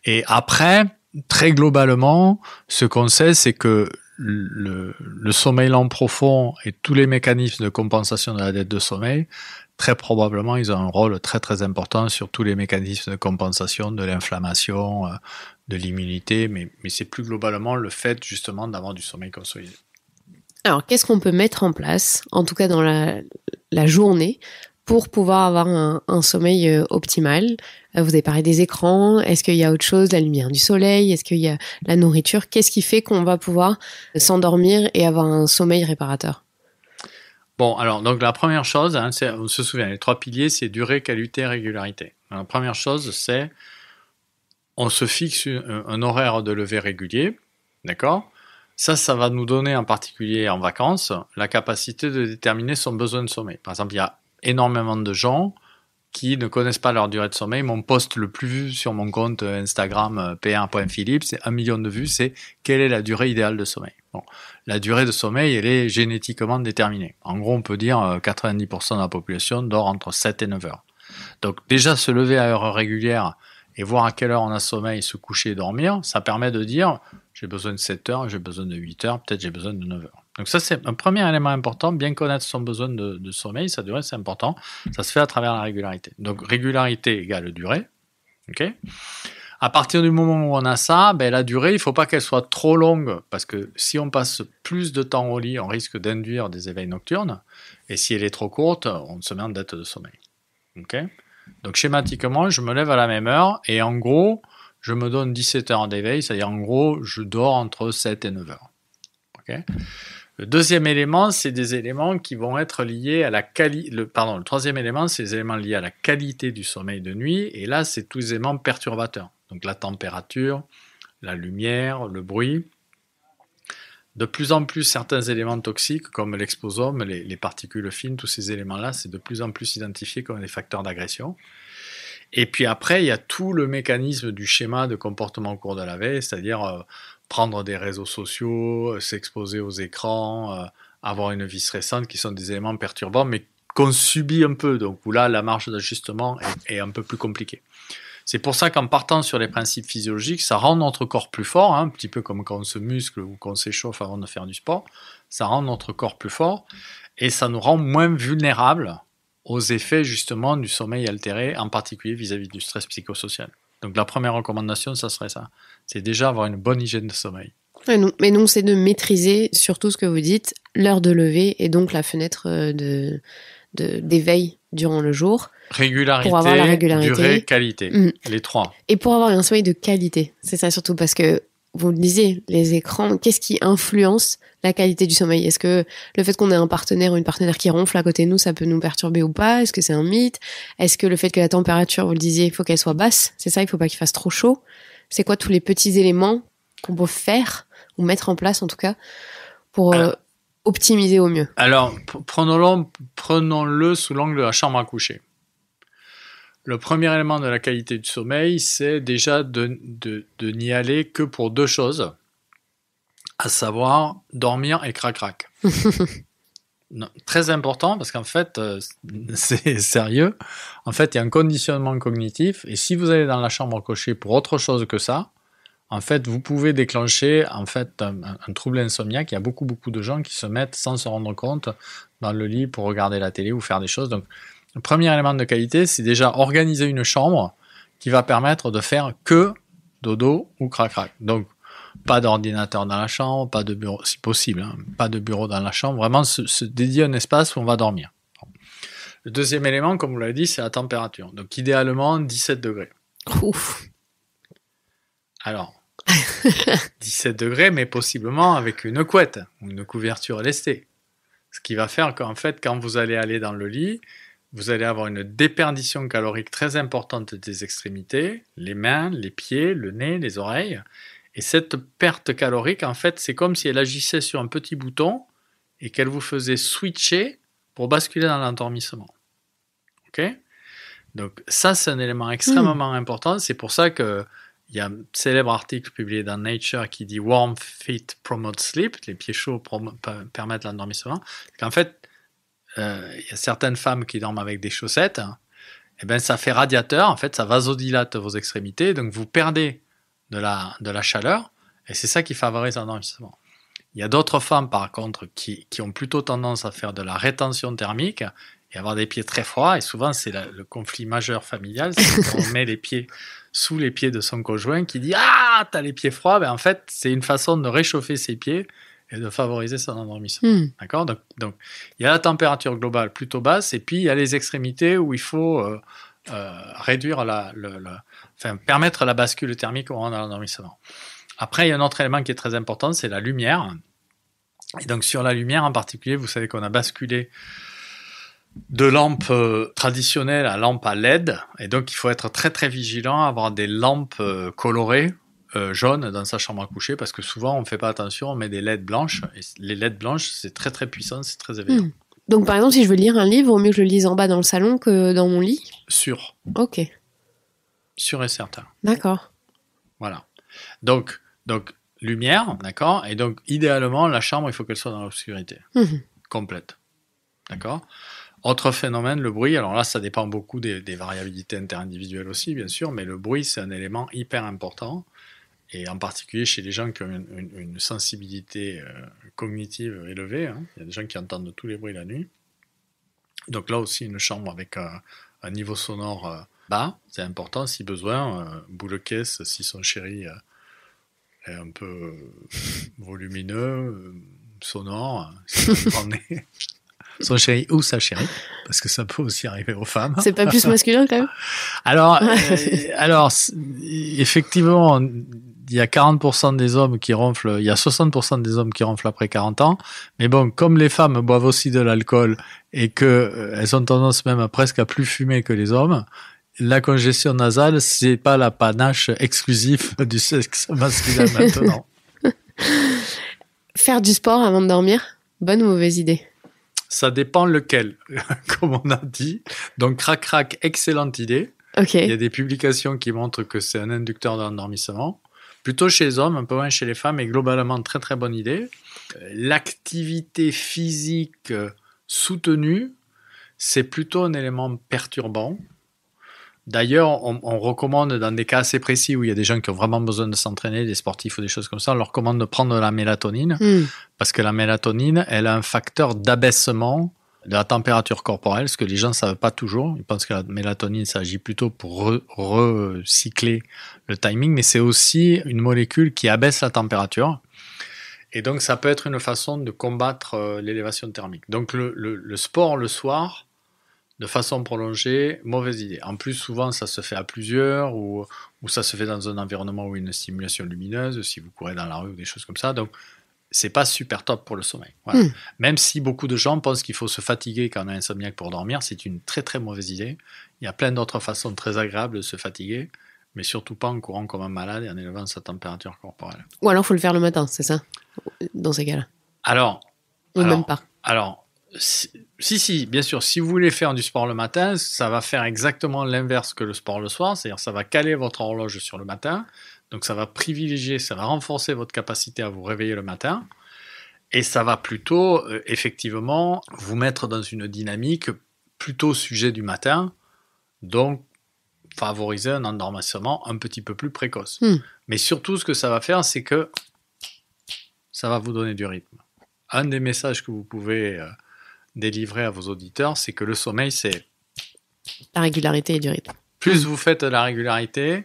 Et après, très globalement, ce qu'on sait, c'est que le sommeil lent profond et tous les mécanismes de compensation de la dette de sommeil, très probablement, ils ont un rôle très très important sur tous les mécanismes de compensation de l'inflammation, de l'immunité, mais c'est plus globalement le fait justement d'avoir du sommeil consolidé. Alors, qu'est-ce qu'on peut mettre en place, en tout cas dans la journée, pour pouvoir avoir un sommeil optimal? Vous avez parlé des écrans. Est-ce qu'il y a autre chose, la lumière du soleil? Est-ce qu'il y a la nourriture? Qu'est-ce qui fait qu'on va pouvoir s'endormir et avoir un sommeil réparateur? Bon, alors, donc la première chose, on se souvient, les 3 piliers, c'est durée, qualité, régularité. La première chose, c'est on se fixe un horaire de lever régulier, d'accord? Ça va nous donner, en particulier en vacances, la capacité de déterminer son besoin de sommeil. Par exemple, il y a énormément de gens qui ne connaissent pas leur durée de sommeil. Mon post le plus vu sur mon compte Instagram p1.philippe, c'est 1 million de vues, c'est quelle est la durée idéale de sommeil. Bon, la durée de sommeil, elle est génétiquement déterminée. En gros, on peut dire 90% de la population dort entre 7 et 9 heures. Donc déjà, se lever à heure régulière et voir à quelle heure on a sommeil, se coucher et dormir, ça permet de dire j'ai besoin de 7 heures, j'ai besoin de 8 heures, peut-être j'ai besoin de 9 heures. Donc ça, c'est un premier élément important, bien connaître son besoin de sommeil, sa durée, c'est important. Ça se fait à travers la régularité. Donc régularité égale durée. Okay. À partir du moment où on a ça, la durée, il ne faut pas qu'elle soit trop longue, parce que si on passe plus de temps au lit, on risque d'induire des éveils nocturnes, et si elle est trop courte, on se met en dette de sommeil. Okay. Donc schématiquement, je me lève à la même heure, et en gros, je me donne 17 heures d'éveil, c'est-à-dire en gros, je dors entre 7 et 9 heures. Okay. Le deuxième élément, c'est des éléments qui vont être liés à la qualité. Le troisième élément, c'est des éléments liés à la qualité du sommeil de nuit. Et là, c'est tous les éléments perturbateurs. Donc la température, la lumière, le bruit. De plus en plus, certains éléments toxiques, comme l'exposome, les particules fines, tous ces éléments-là, c'est de plus en plus identifié comme des facteurs d'agression. Et puis après, il y a tout le mécanisme du schéma de comportement au cours de la veille, c'est-à-dire prendre des réseaux sociaux, s'exposer aux écrans, avoir une vie stressante, qui sont des éléments perturbants, mais qu'on subit un peu, donc où là, la marge d'ajustement est un peu plus compliquée. C'est pour ça qu'en partant sur les principes physiologiques, ça rend notre corps plus fort, un petit peu comme quand on se muscle ou qu'on s'échauffe avant de faire du sport, ça rend notre corps plus fort, et ça nous rend moins vulnérables aux effets justement du sommeil altéré, en particulier vis-à-vis du stress psychosocial. Donc la première recommandation, ça serait ça. C'est déjà avoir une bonne hygiène de sommeil. Mais non, c'est de maîtriser surtout ce que vous dites, l'heure de lever et donc la fenêtre d'éveil durant le jour. Régularité, pour avoir la régularité, durée, qualité, les trois. Et pour avoir un sommeil de qualité, c'est ça surtout, parce que vous le disiez, les écrans, qu'est-ce qui influence la qualité du sommeil? Est-ce que le fait qu'on ait un partenaire ou une partenaire qui ronfle à côté de nous, ça peut nous perturber ou pas? Est-ce que c'est un mythe? Est-ce que le fait que la température, vous le disiez, il faut qu'elle soit basse? C'est ça, il faut pas qu'il fasse trop chaud? C'est quoi tous les petits éléments qu'on peut faire, ou mettre en place en tout cas, pour optimiser au mieux? Alors, prenons-le sous l'angle de la chambre à coucher. Le premier élément de la qualité du sommeil, c'est déjà de n'y aller que pour deux choses, à savoir dormir et crac-crac. Très important, parce qu'en fait, c'est sérieux. En fait, il y a un conditionnement cognitif, et si vous allez dans la chambre à coucher pour autre chose que ça, en fait, vous pouvez déclencher un trouble insomniaque. Il y a beaucoup de gens qui se mettent sans se rendre compte dans le lit pour regarder la télé ou faire des choses. Donc, le premier élément de qualité, c'est déjà organiser une chambre qui va permettre de faire que dodo ou crac-crac. Donc, pas d'ordinateur dans la chambre, pas de bureau, si possible, pas de bureau dans la chambre. Vraiment, se dédier un espace où on va dormir. Le deuxième élément, comme vous l'avez dit, c'est la température. Donc, idéalement, 17 degrés. Ouf. Alors, 17 degrés, mais possiblement avec une couette ou une couverture lestée. Ce qui va faire qu'en fait, quand vous allez aller dans le lit, vous allez avoir une déperdition calorique très importante des extrémités, les mains, les pieds, le nez, les oreilles. Et cette perte calorique, en fait, c'est comme si elle agissait sur un petit bouton et qu'elle vous faisait switcher pour basculer dans l'endormissement. Ok ? Donc ça, c'est un élément extrêmement important. C'est pour ça qu'il y a un célèbre article publié dans Nature qui dit « Warm feet promote sleep », les pieds chauds permettent l'endormissement. En fait, il y a certaines femmes qui dorment avec des chaussettes, et ben ça fait radiateur, en fait ça vasodilate vos extrémités, donc vous perdez de la chaleur, et c'est ça qui favorise l'endormissement. Il y a d'autres femmes par contre qui ont plutôt tendance à faire de la rétention thermique et avoir des pieds très froids, et souvent c'est le conflit majeur familial, c'est quand on met les pieds sous les pieds de son conjoint qui dit « Ah, t'as les pieds froids », ben en fait c'est une façon de réchauffer ses pieds et de favoriser son endormissement. D'accord ? Donc, il y a la température globale plutôt basse, et puis il y a les extrémités où il faut réduire permettre la bascule thermique au moment de l'endormissement. Après, il y a un autre élément qui est très important, c'est la lumière. Et donc, sur la lumière en particulier, vous savez qu'on a basculé de lampes traditionnelles à lampes à LED, et donc il faut être très très vigilant, avoir des lampes colorées, jaune dans sa chambre à coucher, parce que souvent on ne fait pas attention, on met des LED blanches, et les LED blanches c'est très très puissant, c'est très éveillant. Donc par exemple, si je veux lire un livre, vaut mieux que je le lise en bas dans le salon que dans mon lit? Sûr. Ok. Sûr et certain. D'accord. Voilà. Donc lumière, d'accord, et donc idéalement la chambre il faut qu'elle soit dans l'obscurité complète. D'accord. Autre phénomène, le bruit. Alors là, ça dépend beaucoup des variabilités interindividuelles aussi, bien sûr, mais le bruit, c'est un élément hyper important, et en particulier chez les gens qui ont une sensibilité cognitive élevée. Il y a des gens qui entendent tous les bruits la nuit. Donc là aussi, une chambre avec un niveau sonore bas, c'est important. Si besoin, boule caisse, si son chéri est un peu volumineux, sonore, si on est son chéri ou sa chérie, parce que ça peut aussi arriver aux femmes. C'est pas plus masculin quand même? Alors, effectivement, il y a 40% des hommes qui ronflent, il y a 60% des hommes qui ronflent après 40 ans. Mais bon, comme les femmes boivent aussi de l'alcool et que elles ont tendance même presque à plus fumer que les hommes, la congestion nasale, c'est pas l'apanage exclusif du sexe masculin maintenant. Faire du sport avant de dormir, bonne ou mauvaise idée? Ça dépend lequel, comme on a dit. Donc, crac, excellente idée. Okay. Il y a des publications qui montrent que c'est un inducteur de l'endormissement. Plutôt chez les hommes, un peu moins chez les femmes, mais globalement, très très bonne idée. L'activité physique soutenue, c'est plutôt un élément perturbant. D'ailleurs, on recommande, dans des cas assez précis où il y a des gens qui ont vraiment besoin de s'entraîner, des sportifs ou des choses comme ça, on leur recommande de prendre de la mélatonine, parce que la mélatonine, elle a un facteur d'abaissement de la température corporelle, ce que les gens ne savent pas toujours. Ils pensent que la mélatonine, ça agit plutôt pour recycler le timing, mais c'est aussi une molécule qui abaisse la température. Et donc, ça peut être une façon de combattre l'élévation thermique. Donc, le sport le soir, de façon prolongée, mauvaise idée. En plus, souvent, ça se fait à plusieurs ou ça se fait dans un environnement où il y a une stimulation lumineuse, si vous courez dans la rue ou des choses comme ça. Donc, c'est pas super top pour le sommeil. Voilà. Même si beaucoup de gens pensent qu'il faut se fatiguer quand on est insomniaque pour dormir, c'est une très très mauvaise idée. Il y a plein d'autres façons très agréables de se fatiguer, mais surtout pas en courant comme un malade et en élevant sa température corporelle. Ou alors, il faut le faire le matin, c'est ça? Dans ces cas-là. Ou même pas. Alors, si, bien sûr, si vous voulez faire du sport le matin, ça va faire exactement l'inverse que le sport le soir, c'est-à-dire ça va caler votre horloge sur le matin, donc ça va privilégier, ça va renforcer votre capacité à vous réveiller le matin, et ça va plutôt, effectivement, vous mettre dans une dynamique plutôt sujet du matin, donc favoriser un endormissement un petit peu plus précoce. Mais surtout, ce que ça va faire, c'est que ça va vous donner du rythme. Un des messages que vous pouvez délivrer à vos auditeurs, c'est que le sommeil, c'est la régularité et du rythme. Plus vous faites de la régularité,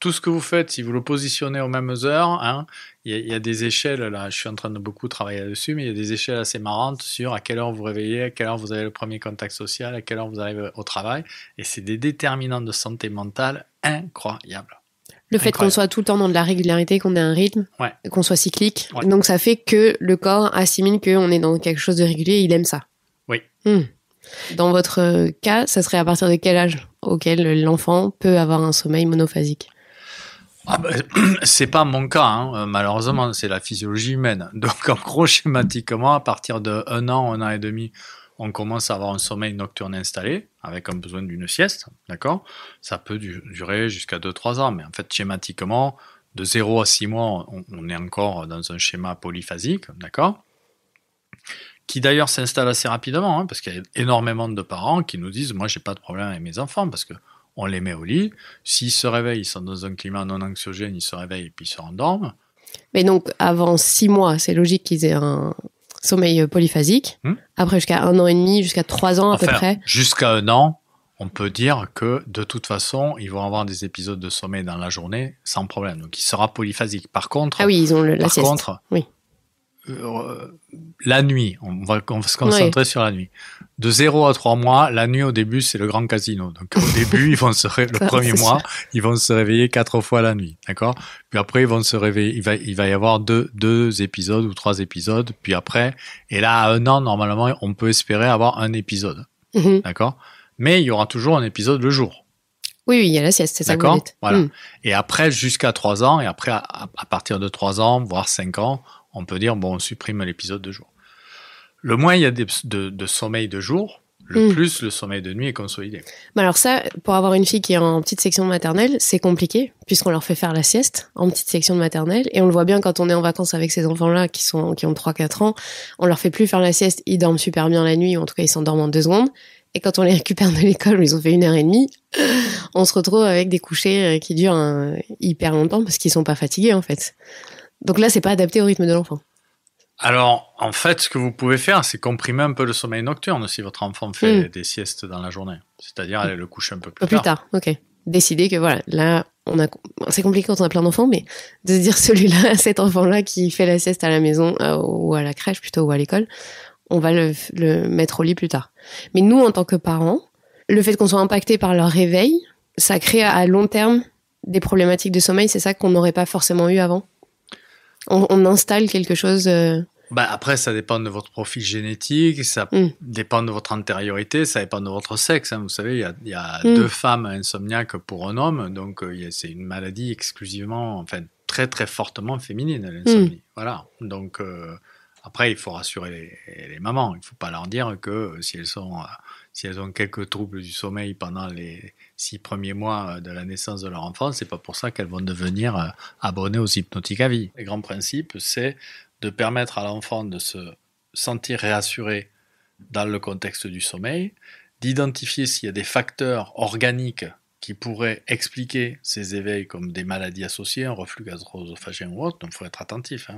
tout ce que vous faites, si vous le positionnez aux mêmes heures, hein, il y a des échelles, là, je suis en train de beaucoup travailler là-dessus, mais il y a des échelles assez marrantes sur à quelle heure vous réveillez, à quelle heure vous avez le premier contact social, à quelle heure vous arrivez au travail, et c'est des déterminants de santé mentale incroyables. Le fait qu'on soit tout le temps dans de la régularité, qu'on ait un rythme, qu'on soit cyclique, ouais. Donc ça fait que le corps assimile qu'on est dans quelque chose de régulier et il aime ça. Oui. Dans votre cas, ça serait à partir de quel âge auquel l'enfant peut avoir un sommeil monophasique? C'est pas mon cas, hein. Malheureusement, c'est la physiologie humaine. Donc en gros, schématiquement, à partir de 1 an et demi, on commence à avoir un sommeil nocturne installé, avec un besoin d'une sieste, d'accord? Ça peut durer jusqu'à 2-3 ans, mais en fait, schématiquement, de 0 à 6 mois, on est encore dans un schéma polyphasique, d'accord? Qui d'ailleurs s'installe assez rapidement, hein, parce qu'il y a énormément de parents qui nous disent « Moi, j'ai pas de problème avec mes enfants, parce que on les met au lit, s'ils se réveillent, ils sont dans un climat non anxiogène, ils se réveillent et puis ils se rendorment. » Mais donc, avant 6 mois, c'est logique qu'ils aient un sommeil polyphasique. Après, jusqu'à 1 an et demi, jusqu'à 3 ans à peu près. Jusqu'à 1 an, on peut dire que de toute façon, ils vont avoir des épisodes de sommeil dans la journée sans problème. Donc, il sera polyphasique. Par contre, ils ont la sieste. Oui. La nuit, on va se concentrer sur la nuit. De 0 à 3 mois, la nuit au début, c'est le grand casino. Donc au début, le premier mois, ils vont se réveiller 4 fois la nuit, d'accord? Puis après, ils vont se réveiller, il va y avoir deux épisodes ou 3 épisodes, puis après, et là, à 1 an, normalement, on peut espérer avoir un épisode, d'accord? Mais il y aura toujours un épisode le jour. Oui, il y a la sieste, c'est ça que vous dites. Voilà. Et après, jusqu'à 3 ans, et après, à partir de 3 ans, voire 5 ans, on peut dire, on supprime l'épisode de jour. Le moins il y a de sommeil de jour, le plus le sommeil de nuit est consolidé. Mais alors ça, pour avoir une fille qui est en petite section de maternelle, c'est compliqué, puisqu'on leur fait faire la sieste en petite section de maternelle. Et on le voit bien quand on est en vacances avec ces enfants-là qui ont 3-4 ans, on leur fait plus faire la sieste, ils dorment super bien la nuit, ou en tout cas ils s'endorment en 2 secondes. Et quand on les récupère de l'école où ils ont fait 1h30, on se retrouve avec des couchers qui durent hyper longtemps parce qu'ils sont pas fatigués en fait. Donc là, c'est pas adapté au rythme de l'enfant. Alors, en fait, ce que vous pouvez faire, c'est comprimer un peu le sommeil nocturne si votre enfant fait des siestes dans la journée. C'est-à-dire aller le coucher un peu plus tard. Ok. Décider que voilà, là, c'est compliqué quand on a plein d'enfants, mais de se dire celui-là, cet enfant-là qui fait la sieste à la maison ou à la crèche plutôt ou à l'école, on va le mettre au lit plus tard. Mais nous, en tant que parents, le fait qu'on soit impacté par leur réveil, ça crée à long terme des problématiques de sommeil, c'est ça qu'on n'aurait pas forcément eu avant. On installe quelque chose. Après, ça dépend de votre profil génétique, ça dépend de votre antériorité, ça dépend de votre sexe. Vous savez, il y a 2 femmes insomniaques pour un homme, donc c'est une maladie exclusivement, enfin très très fortement féminine, l'insomnie. Voilà. Donc après, il faut rassurer les mamans. Il ne faut pas leur dire que si elles ont quelques troubles du sommeil pendant les 6 premiers mois de la naissance de leur enfant, c'est pas pour ça qu'elles vont devenir abonnées aux hypnotiques à vie. Le grand principe, c'est de permettre à l'enfant de se sentir réassuré dans le contexte du sommeil, d'identifier s'il y a des facteurs organiques qui pourraient expliquer ces éveils comme des maladies associées, un reflux gastro-œsophagien ou autre, donc il faut être attentif,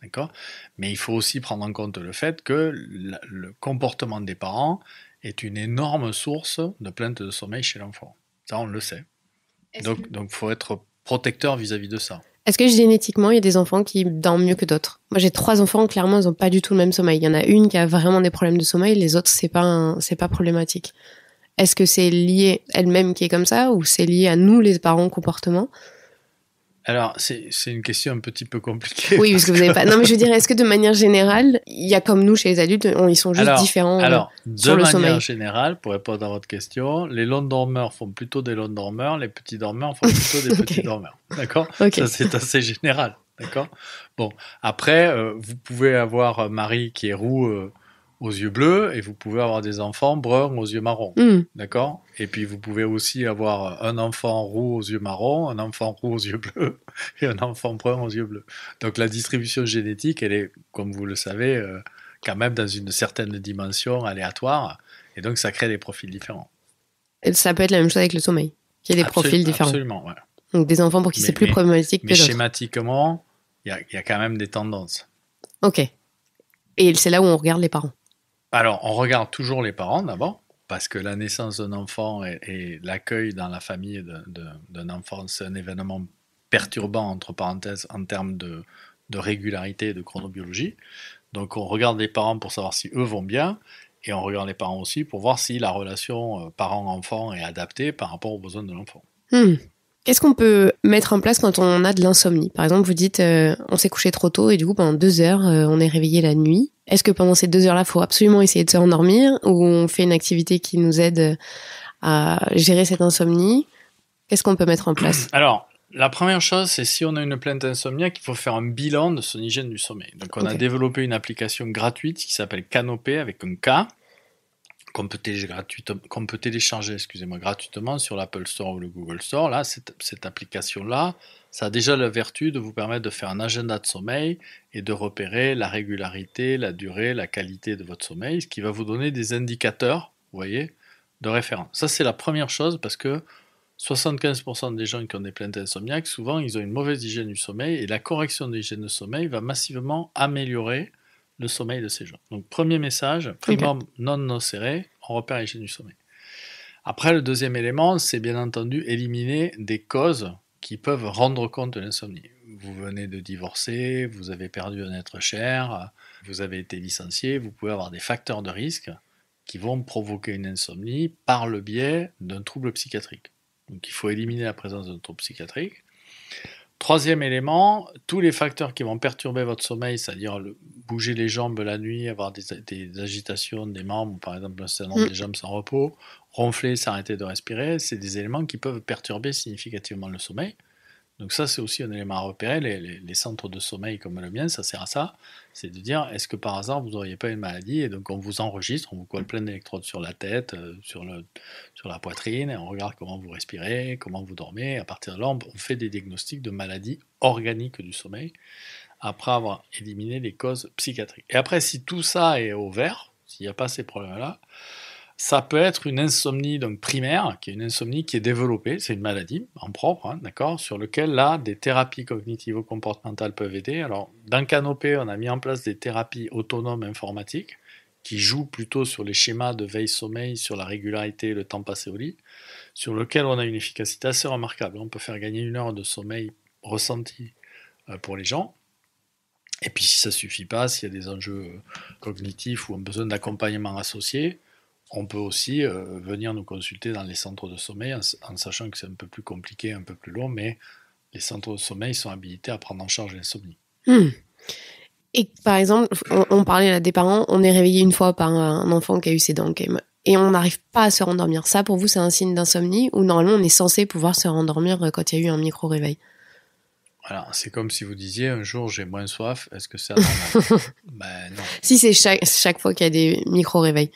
d'accord ? Mais il faut aussi prendre en compte le fait que le comportement des parents est une énorme source de plaintes de sommeil chez l'enfant. Ça, on le sait. Donc il faut être protecteur vis-à-vis de ça. Est-ce que génétiquement, il y a des enfants qui dorment mieux que d'autres ? Moi, j'ai 3 enfants, clairement, ils n'ont pas du tout le même sommeil. Il y en a une qui a vraiment des problèmes de sommeil, les autres, c'est pas problématique. Est-ce que c'est lié elle-même qui est comme ça, ou c'est lié à nous, les parents, comportement ? Alors, c'est une question un petit peu compliquée. Oui, parce que vous n'avez pas... Non, mais je veux dire, est-ce que de manière générale, il y a comme nous, chez les adultes, ils sont juste différents sur le sommeil ? De manière générale, pour répondre à votre question, les longs dormeurs font plutôt des longs dormeurs, les petits dormeurs font plutôt des petits dormeurs. D'accord ? Ça, c'est assez général. D'accord ? Bon, après, vous pouvez avoir Marie qui est roux aux yeux bleus, et vous pouvez avoir des enfants bruns aux yeux marrons. D'accord ? Et puis vous pouvez aussi avoir un enfant roux aux yeux marrons, un enfant roux aux yeux bleus et un enfant brun aux yeux bleus. Donc la distribution génétique, elle est, comme vous le savez, quand même dans une certaine dimension aléatoire, et donc ça crée des profils différents. Et ça peut être la même chose avec le sommeil, qu'il y ait des profils différents. Absolument, ouais. Donc des enfants pour qui c'est plus problématique que d'autres. Mais schématiquement, il y a quand même des tendances. Ok. Et c'est là où on regarde les parents. Alors, on regarde toujours les parents d'abord, parce que la naissance d'un enfant et l'accueil dans la famille d'un enfant, c'est un événement perturbant, entre parenthèses, en termes de régularité et de chronobiologie. Donc, on regarde les parents pour savoir si eux vont bien, et on regarde les parents aussi pour voir si la relation parent-enfant est adaptée par rapport aux besoins de l'enfant. Qu'est-ce qu'on peut mettre en place quand on a de l'insomnie ? Par exemple, vous dites on s'est couché trop tôt et du coup pendant 2 heures on est réveillé la nuit. Est-ce que pendant ces 2 heures-là, il faut absolument essayer de se rendormir, ou on fait une activité qui nous aide à gérer cette insomnie ? Qu'est-ce qu'on peut mettre en place ? Alors, la première chose, c'est si on a une plainte insomniaque, il faut faire un bilan de son hygiène du sommeil. Donc on a développé une application gratuite qui s'appelle Canopé avec un K, qu'on peut télécharger gratuitement sur l'Apple Store ou le Google Store. Là, cette application-là, ça a déjà la vertu de vous permettre de faire un agenda de sommeil et de repérer la régularité, la durée, la qualité de votre sommeil, ce qui va vous donner des indicateurs, vous voyez, de référence. Ça, c'est la première chose, parce que 75% des gens qui ont des plaintes insomniaques, souvent, ils ont une mauvaise hygiène du sommeil, et la correction de l'hygiène du sommeil va massivement améliorer le sommeil de ces gens. Donc, premier message, primum non nocere, on repère l'hygiène du sommeil. Après, le deuxième élément, c'est bien entendu éliminer des causes qui peuvent rendre compte de l'insomnie. Vous venez de divorcer, vous avez perdu un être cher, vous avez été licencié, vous pouvez avoir des facteurs de risque qui vont provoquer une insomnie par le biais d'un trouble psychiatrique. Donc il faut éliminer la présence d'un trouble psychiatrique. Troisième élément, tous les facteurs qui vont perturber votre sommeil, c'est-à-dire bouger les jambes la nuit, avoir des agitations des membres, par exemple un syndrome des jambes sans repos, ronfler, s'arrêter de respirer, c'est des éléments qui peuvent perturber significativement le sommeil. Donc ça, c'est aussi un élément à repérer. Les centres de sommeil comme le mien, ça sert à ça. C'est de dire, est-ce que par hasard, vous n'auriez pas une maladie ? Et donc on vous enregistre, on vous colle plein d'électrodes sur la tête, sur la poitrine, et on regarde comment vous respirez, comment vous dormez. Et à partir de là, on fait des diagnostics de maladies organiques du sommeil, après avoir éliminé les causes psychiatriques. Et après, si tout ça est au vert, s'il n'y a pas ces problèmes-là, ça peut être une insomnie donc primaire, qui est une insomnie qui est développée, c'est une maladie en propre, d'accord, sur lequel là, des thérapies cognitivo-comportementales peuvent aider. Alors, dans Canopé, on a mis en place des thérapies autonomes informatiques qui jouent plutôt sur les schémas de veille-sommeil, sur la régularité et le temps passé au lit, sur lequel on a une efficacité assez remarquable. On peut faire gagner 1 heure de sommeil ressenti pour les gens. Et puis si ça ne suffit pas, s'il y a des enjeux cognitifs ou un besoin d'accompagnement associé, on peut aussi venir nous consulter dans les centres de sommeil en sachant que c'est un peu plus compliqué, un peu plus long, mais les centres de sommeil sont habilités à prendre en charge l'insomnie. Et par exemple, on parlait là des parents, on est réveillé une fois par un enfant qui a eu ses dents et on n'arrive pas à se rendormir. Ça, pour vous, c'est un signe d'insomnie ou normalement on est censé pouvoir se rendormir quand il y a eu un micro-réveil? Voilà, c'est comme si vous disiez un jour j'ai moins soif, est-ce que c'est anormal? Ben non. Si c'est chaque fois qu'il y a des micro-réveils,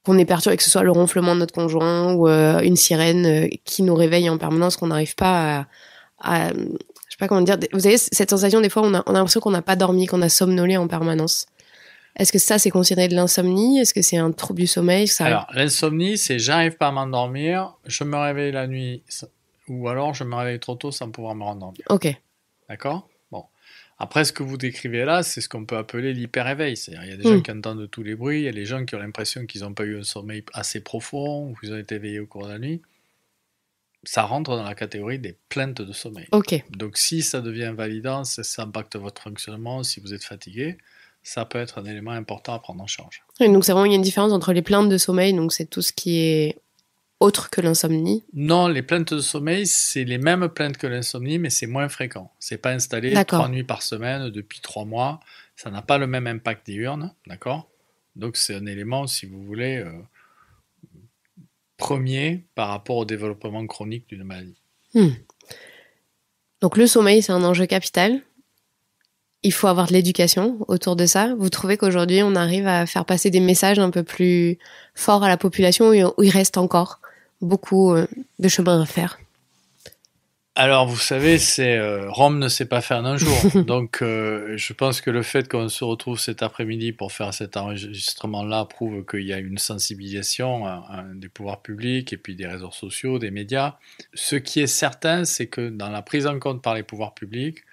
qu'on est perturbé, que ce soit le ronflement de notre conjoint ou une sirène qui nous réveille en permanence, qu'on n'arrive pas à je sais pas comment dire. Vous avez cette sensation des fois, on a l'impression qu'on n'a pas dormi, qu'on a somnolé en permanence. Est-ce que ça, c'est considéré de l'insomnie? Est-ce que c'est un trouble du sommeil? Alors, l'insomnie, c'est j'arrive pas à m'endormir, je me réveille la nuit, ou alors je me réveille trop tôt sans pouvoir me rendormir. Ok. D'accord? Bon. Après, ce que vous décrivez là, c'est ce qu'on peut appeler l'hyper-éveil. C'est-à-dire, il y a des gens qui entendent tous les bruits, il y a des gens qui ont l'impression qu'ils n'ont pas eu un sommeil assez profond, ou qu'ils ont été éveillés au cours de la nuit. Ça rentre dans la catégorie des plaintes de sommeil. Ok. Donc, si ça devient invalidant, ça impacte votre fonctionnement, si vous êtes fatigué, ça peut être un élément important à prendre en charge. Et donc, c'est vraiment, il y a une différence entre les plaintes de sommeil, donc c'est tout ce qui est autre que l'insomnie? Non, les plaintes de sommeil, c'est les mêmes plaintes que l'insomnie, mais c'est moins fréquent. C'est pas installé 3 nuits par semaine depuis 3 mois. Ça n'a pas le même impact diurne, d'accord? Donc, c'est un élément, si vous voulez, premier par rapport au développement chronique d'une maladie. Donc, le sommeil, c'est un enjeu capital. Il faut avoir de l'éducation autour de ça. Vous trouvez qu'aujourd'hui, on arrive à faire passer des messages un peu plus forts à la population où il reste encore beaucoup de chemin à faire? Alors, vous savez, Rome ne sait pas faire d'un jour. Donc, je pense que le fait qu'on se retrouve cet après-midi pour faire cet enregistrement-là prouve qu'il y a une sensibilisation des pouvoirs publics et puis des réseaux sociaux, des médias. Ce qui est certain, c'est que dans la prise en compte par les pouvoirs publics,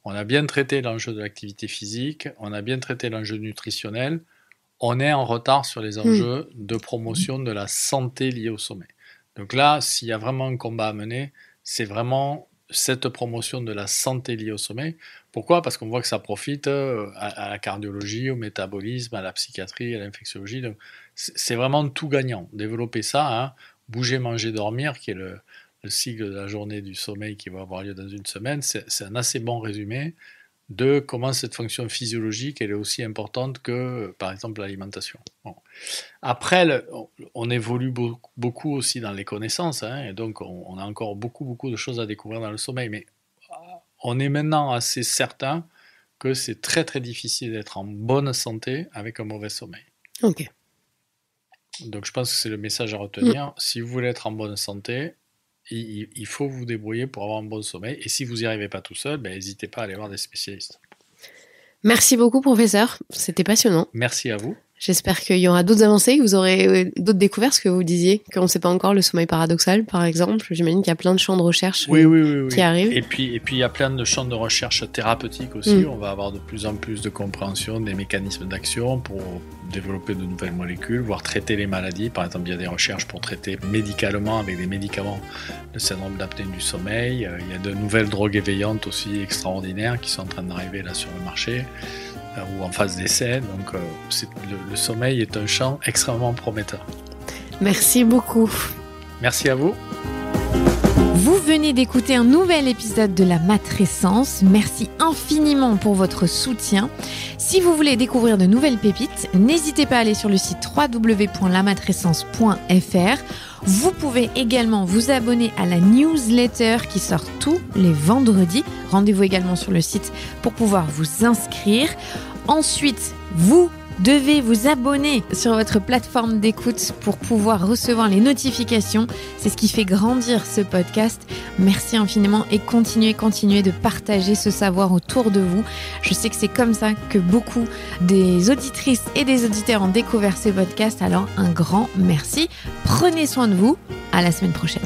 on a bien traité l'enjeu de l'activité physique, on a bien traité l'enjeu nutritionnel, on est en retard sur les enjeux de promotion de la santé liée au sommeil. Donc là, s'il y a vraiment un combat à mener, c'est vraiment cette promotion de la santé liée au sommeil. Pourquoi? Parce qu'on voit que ça profite à la cardiologie, au métabolisme, à la psychiatrie, à l'infectiologie. Donc c'est vraiment tout gagnant. Développer ça, bouger, manger, dormir, qui est le cycle de la journée du sommeil qui va avoir lieu dans une semaine, c'est un assez bon résumé de comment cette fonction physiologique elle est aussi importante que, par exemple, l'alimentation. Bon. Après, on évolue beaucoup aussi dans les connaissances, et donc on a encore beaucoup de choses à découvrir dans le sommeil, mais on est maintenant assez certain que c'est très très difficile d'être en bonne santé avec un mauvais sommeil. Ok. Donc je pense que c'est le message à retenir. Si vous voulez être en bonne santé, il faut vous débrouiller pour avoir un bon sommeil. Et si vous n'y arrivez pas tout seul, n'hésitez pas à aller voir des spécialistes. Merci beaucoup, professeur. C'était passionnant. Merci à vous. J'espère qu'il y aura d'autres avancées, que vous aurez d'autres découvertes, ce que vous disiez, qu'on ne sait pas encore le sommeil paradoxal, par exemple. J'imagine qu'il y a plein de champs de recherche qui arrivent. Et puis il y a plein de champs de recherche thérapeutiques aussi. On va avoir de plus en plus de compréhension des mécanismes d'action pour développer de nouvelles molécules, voire traiter les maladies. Par exemple, il y a des recherches pour traiter médicalement, avec des médicaments, le syndrome d'apnée du sommeil. Il y a de nouvelles drogues éveillantes aussi extraordinaires qui sont en train d'arriver là sur le marché, ou en phase d'essai. Donc le sommeil est un champ extrêmement prometteur. Merci beaucoup. Merci à vous. Vous venez d'écouter un nouvel épisode de la Matrescence. Merci infiniment pour votre soutien. Si vous voulez découvrir de nouvelles pépites, n'hésitez pas à aller sur le site www.lamatrescence.fr. Vous pouvez également vous abonner à la newsletter qui sort tous les vendredis. Rendez-vous également sur le site pour pouvoir vous inscrire. Ensuite, vous devez vous abonner sur votre plateforme d'écoute pour pouvoir recevoir les notifications. C'est ce qui fait grandir ce podcast. Merci infiniment et continuez de partager ce savoir autour de vous. Je sais que c'est comme ça que beaucoup des auditrices et des auditeurs ont découvert ce podcast. Alors un grand merci. Prenez soin de vous. À la semaine prochaine.